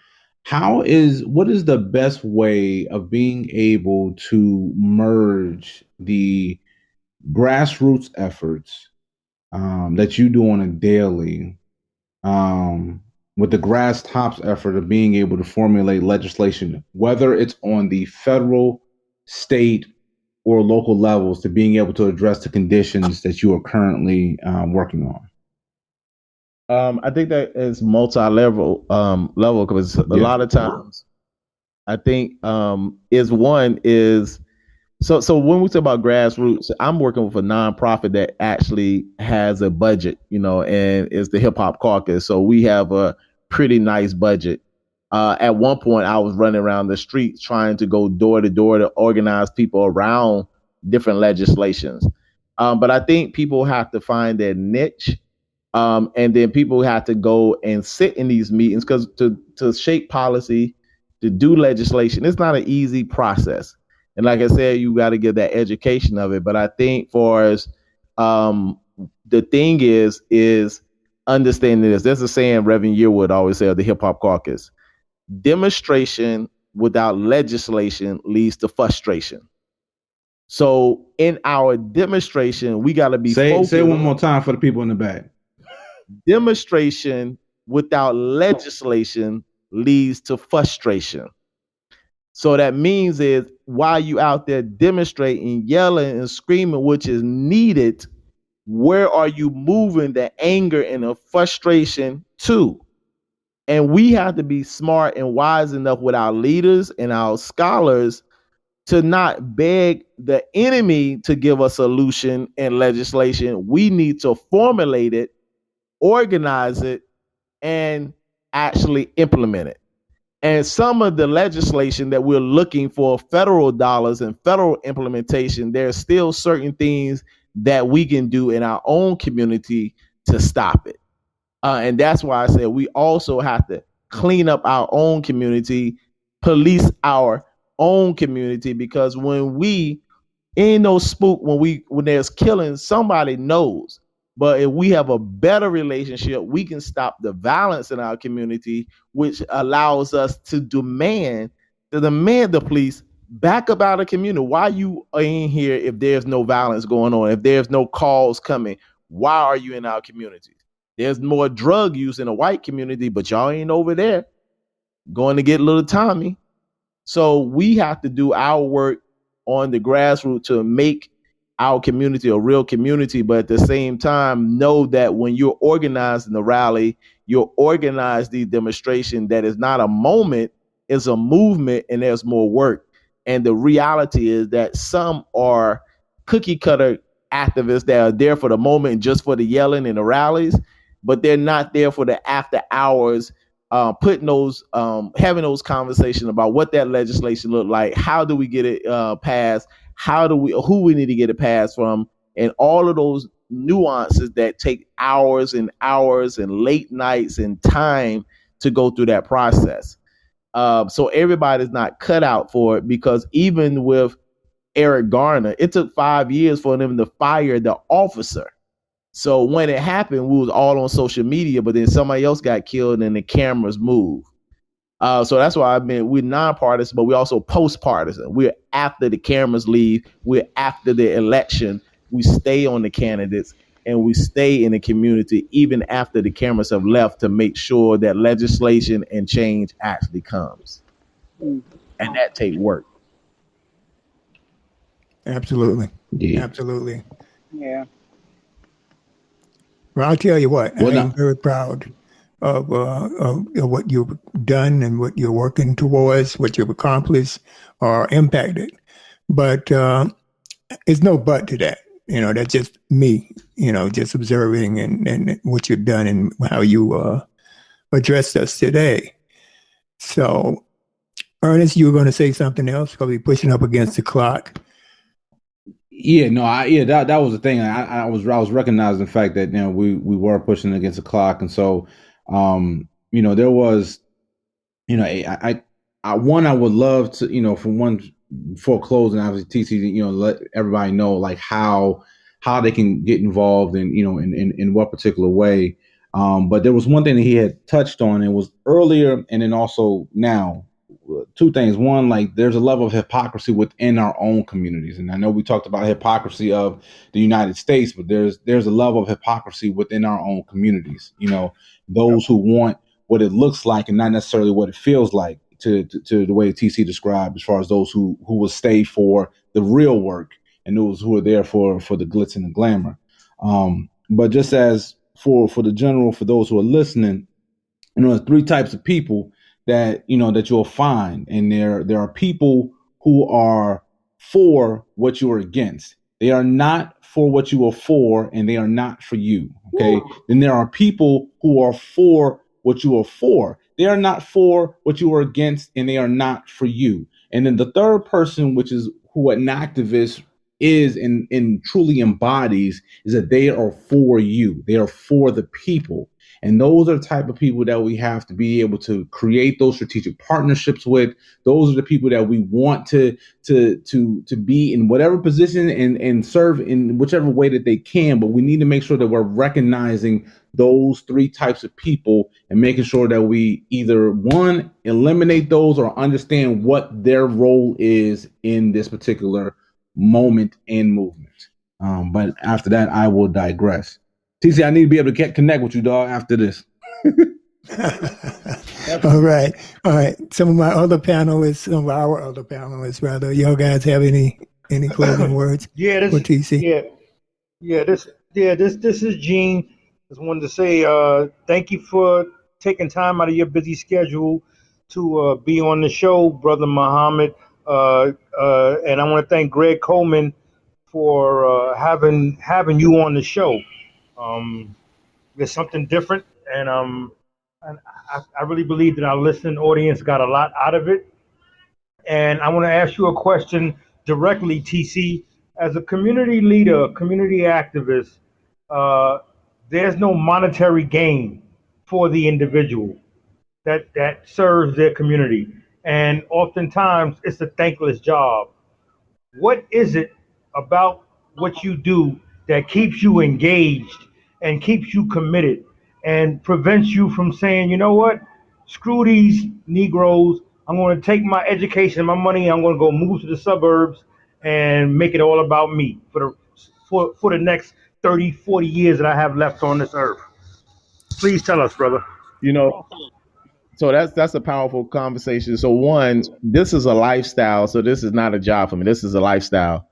[SPEAKER 7] What is the best way of being able to merge the grassroots efforts that you do on a daily with the grass tops effort of being able to formulate legislation, whether it's on the federal, state, or local levels, to being able to address the conditions that you are currently working on?
[SPEAKER 5] I think that is multi-level level, because a lot of times I think is so when we talk about grassroots, I'm working with a nonprofit that actually has a budget, and it's the Hip Hop Caucus. So we have a pretty nice budget. At one point, I was running around the streets trying to go door to door to organize people around different legislations. But I think people have to find their niche. And then people have to go and sit in these meetings, because to shape policy, to do legislation, it's not an easy process. And like I said, you got to get that education of it. But I think for us, the thing is understanding this. There's a saying Reverend Yearwood always say of the Hip Hop Caucus: demonstration without legislation leads to frustration. So in our demonstration, we got to be focused.
[SPEAKER 7] Say it one more time for the people in the back.
[SPEAKER 5] Demonstration without legislation leads to frustration. So that means is while you out there demonstrating, yelling and screaming, which is needed, where are you moving the anger and the frustration to? And we have to be smart and wise enough with our leaders and our scholars to not beg the enemy to give a solution and legislation. We need to formulate it, organize it, and actually implement it. And some of the legislation that we're looking for, federal dollars and federal implementation, there's still certain things that we can do in our own community to stop it. And that's why I said we also have to clean up our own community, police our own community, because when we ain't no spook, when there's killing, somebody knows. But if we have a better relationship, we can stop the violence in our community, which allows us to demand the police back up out of the community. Why you in here if there's no violence going on? If there's no calls coming, why are you in our community? There's more drug use in the white community, but y'all ain't over there going to get little Tommy. So we have to do our work on the grassroots to make our community a real community, but at the same time, know that when you're organizing the rally, you're organized the demonstration, that is not a moment, it's a movement, and there's more work. And the reality is that some are cookie cutter activists that are there for the moment, just for the yelling and the rallies, but they're not there for the after hours, having those conversations about what that legislation look like, how do we get it passed, who we need to get it passed from, and all of those nuances that take hours and hours and late nights and time to go through that process. So everybody's not cut out for it, because even with Eric Garner, it took 5 years for them to fire the officer. So when it happened, we was all on social media, but then somebody else got killed and the cameras moved. So that's why we're nonpartisan, but we're also post-partisan. We're after the cameras leave. We're after the election. We stay on the candidates and we stay in the community even after the cameras have left, to make sure that legislation and change actually comes. And that take work.
[SPEAKER 1] Absolutely.
[SPEAKER 7] Yeah.
[SPEAKER 1] Absolutely.
[SPEAKER 2] Yeah.
[SPEAKER 1] Well, I'll tell you what, I'm very proud of what you've done and what you're working towards, what you've accomplished or impacted. But it's no but to that. That's just me, just observing and what you've done and how you addressed us today. So, Ernest, you were going to say something else, probably pushing up against the clock.
[SPEAKER 7] Yeah, no, that was the thing. I was recognizing the fact that we were pushing against the clock, and so there was I would love to before closing, obviously TC let everybody know like how they can get involved in what particular way. But there was one thing that he had touched on, and was earlier, and then also now two things. One, like there's a level of hypocrisy within our own communities. And I know we talked about hypocrisy of the United States, but there's a level of hypocrisy within our own communities. You know, those who want what it looks like and not necessarily what it feels like, to the way TC described, as far as those who will stay for the real work and those who are there for the glitz and the glamour. But just as for the general, for those who are listening, you know, there's three types of people that, you know, that you'll find. And there are people who are for what you are against. They are not for what you are for, and they are not for you. Okay. Yeah. Then there are people who are for what you are for. They are not for what you are against, and they are not for you. And then the third person, which is who an activist is and truly embodies, is that they are for you. They are for the people. And those are the type of people that we have to be able to create those strategic partnerships with. Those are the people that we want to be in whatever position and serve in whichever way that they can. But we need to make sure that we're recognizing those three types of people and making sure that we either, one, eliminate those or understand what their role is in this particular moment and movement. But after that, I will digress. TC, I need to be able to connect with you, dog, after this.
[SPEAKER 1] All right. Some of our other panelists, rather, y'all guys have any closing words for TC?
[SPEAKER 6] This is Gene. Just wanted to say thank you for taking time out of your busy schedule to be on the show, Brother Muhammad. And I want to thank Greg Coleman for having you on the show. There's something different, and I really believe that our listening audience got a lot out of it. And I want to ask you a question directly, TC. As a community leader, community activist, there's no monetary gain for the individual that serves their community. And oftentimes it's a thankless job. What is it about what you do that keeps you engaged and keeps you committed and prevents you from saying, you know what, screw these Negroes. I'm going to take my education, my money, I'm going to go move to the suburbs and make it all about me for the next 30, 40 years that I have left on this earth. Please tell us, brother.
[SPEAKER 5] You know, so that's a powerful conversation. So one, this is a lifestyle. So this is not a job for me. This is a lifestyle.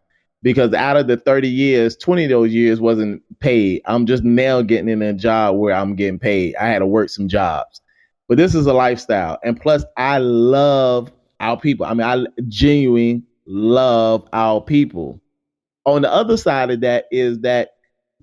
[SPEAKER 5] Because out of the 30 years, 20 of those years wasn't paid. I'm just now getting in a job where I'm getting paid. I had to work some jobs. But this is a lifestyle. And plus, I love our people. I mean, I genuinely love our people. On the other side of that is that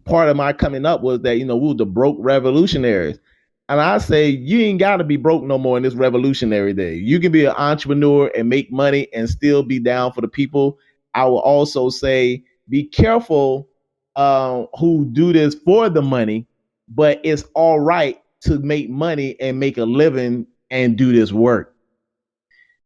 [SPEAKER 5] part of my coming up was that, you know, we were the broke revolutionaries. And I say, you ain't got to be broke no more in this revolutionary day. You can be an entrepreneur and make money and still be down for the people. I will also say, be careful who do this for the money, but it's all right to make money and make a living and do this work.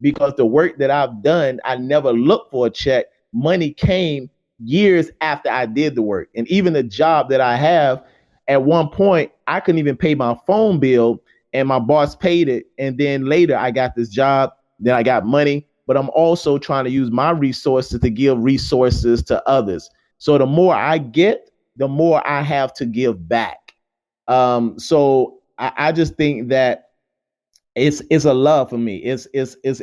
[SPEAKER 5] Because the work that I've done, I never looked for a check. Money came years after I did the work. And even the job that I have, at one point, I couldn't even pay my phone bill and my boss paid it. And then later I got this job, then I got money. But I'm also trying to use my resources to give resources to others. So the more I get, the more I have to give back. So I just think that it's a love for me. It's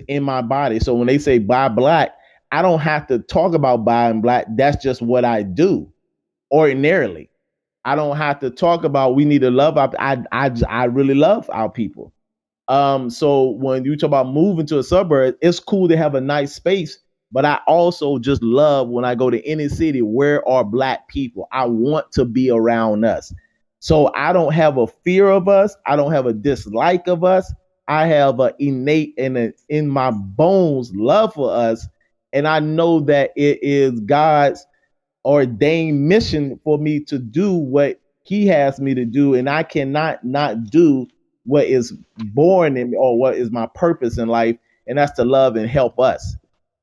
[SPEAKER 5] in my body. So when they say buy black, I don't have to talk about buying black. That's just what I do ordinarily. I don't have to talk about we need to love our. I really love our people. So when you talk about moving to a suburb, it's cool to have a nice space, but I also just love when I go to any city, where are black people? I want to be around us. So I don't have a fear of us. I don't have a dislike of us. I have an innate and in my bones love for us. And I know that it is God's ordained mission for me to do what he has me to do. And I cannot not do what is born in me or what is my purpose in life. And that's to love and help us.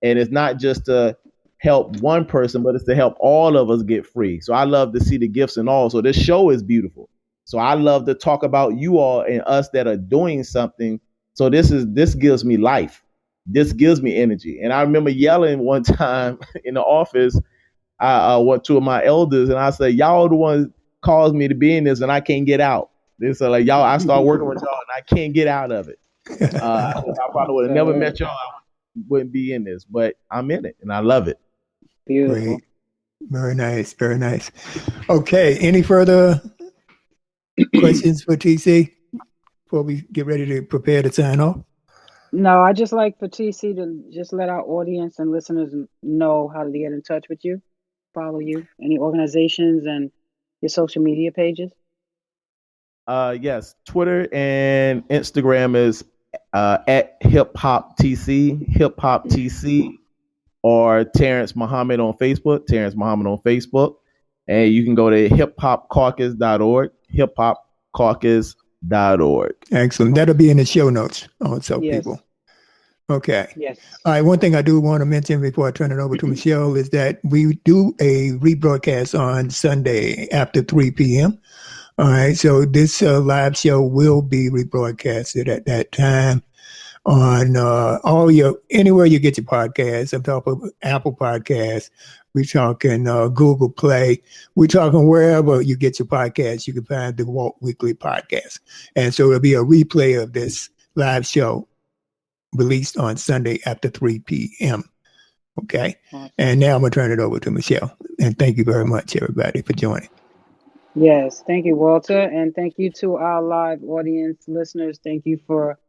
[SPEAKER 5] And it's not just to help one person, but it's to help all of us get free. So I love to see the gifts in all. So this show is beautiful. So I love to talk about you all and us that are doing something. So this gives me life. this gives me energy. And I remember yelling one time in the office. I went to my elders and I said, y'all the ones caused me to be in this and I can't get out. They said, like, y'all, I started working with y'all and I can't get out of it. I probably would have never met y'all. I wouldn't be in this, but I'm in it and I love it.
[SPEAKER 2] Beautiful.
[SPEAKER 1] Great. Very nice. Very nice. Okay. Any further questions for TC before we get ready to prepare to sign off?
[SPEAKER 2] No, I just like for TC to just let our audience and listeners know how to get in touch with you, follow you, any organizations and your social media pages.
[SPEAKER 5] Yes, Twitter and Instagram is at Hip Hop TC, or Terence Muhammad on Facebook, and you can go to hiphopcaucus.org, hiphopcaucus.org.
[SPEAKER 1] Excellent. That'll be in the show notes also,
[SPEAKER 2] Yes.
[SPEAKER 1] people. Okay.
[SPEAKER 2] Yes.
[SPEAKER 1] All right. One thing I do want to mention before I turn it over to Michelle is that we do a rebroadcast on Sunday after 3 p.m. All right. So this live show will be rebroadcasted at that time on anywhere you get your podcasts. I'm talking Apple Podcasts. We're talking Google Play. We're talking wherever you get your podcasts, you can find the Walt Weekly Podcast. And so it'll be a replay of this live show released on Sunday after 3 p.m. Okay.
[SPEAKER 2] Awesome.
[SPEAKER 1] And now I'm going to turn it over to Michelle. And thank you very much, everybody, for joining.
[SPEAKER 2] Yes. Thank you, Walter. And thank you to our live audience listeners. Thank you for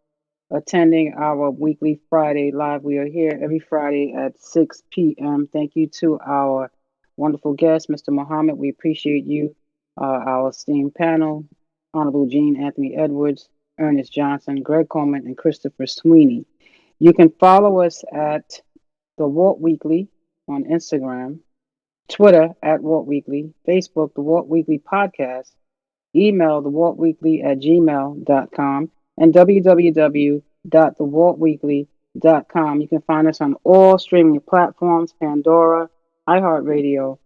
[SPEAKER 2] attending our weekly Friday live. We are here every Friday at 6 p.m. Thank you to our wonderful guest, Mr. Muhammad. We appreciate you, our esteemed panel, Honorable Gene Anthony Edwards, Ernest Johnson, Greg Coleman, and Christopher Sweeney. You can follow us at The Walt Weekly on Instagram, Twitter at Walt Weekly, Facebook, The Walt Weekly Podcast, email thewaltweekly@gmail.com, and www.thewaltweekly.com. You can find us on all streaming platforms, Pandora, iHeartRadio,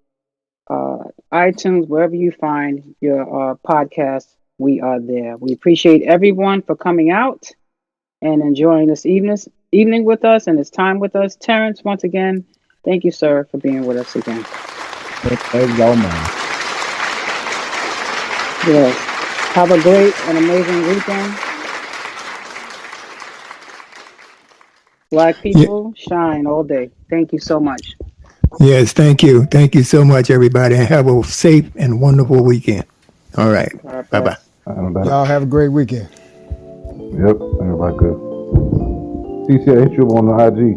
[SPEAKER 2] iTunes, wherever you find your podcasts, we are there. We appreciate everyone for coming out and enjoying this evening with us and this time with us. Terence, once again, thank you, sir, for being with us again.
[SPEAKER 5] Thank you, man.
[SPEAKER 2] Yes. Have a great and amazing weekend. Black people shine all day. Thank you so much.
[SPEAKER 1] Yes, thank you. Thank you so much, everybody. And have a safe and wonderful weekend. All right.
[SPEAKER 2] God
[SPEAKER 1] Bye-bye.
[SPEAKER 2] bless.
[SPEAKER 3] Y'all have a great weekend.
[SPEAKER 7] Yep, everybody good. TC, I hit you up on the IG.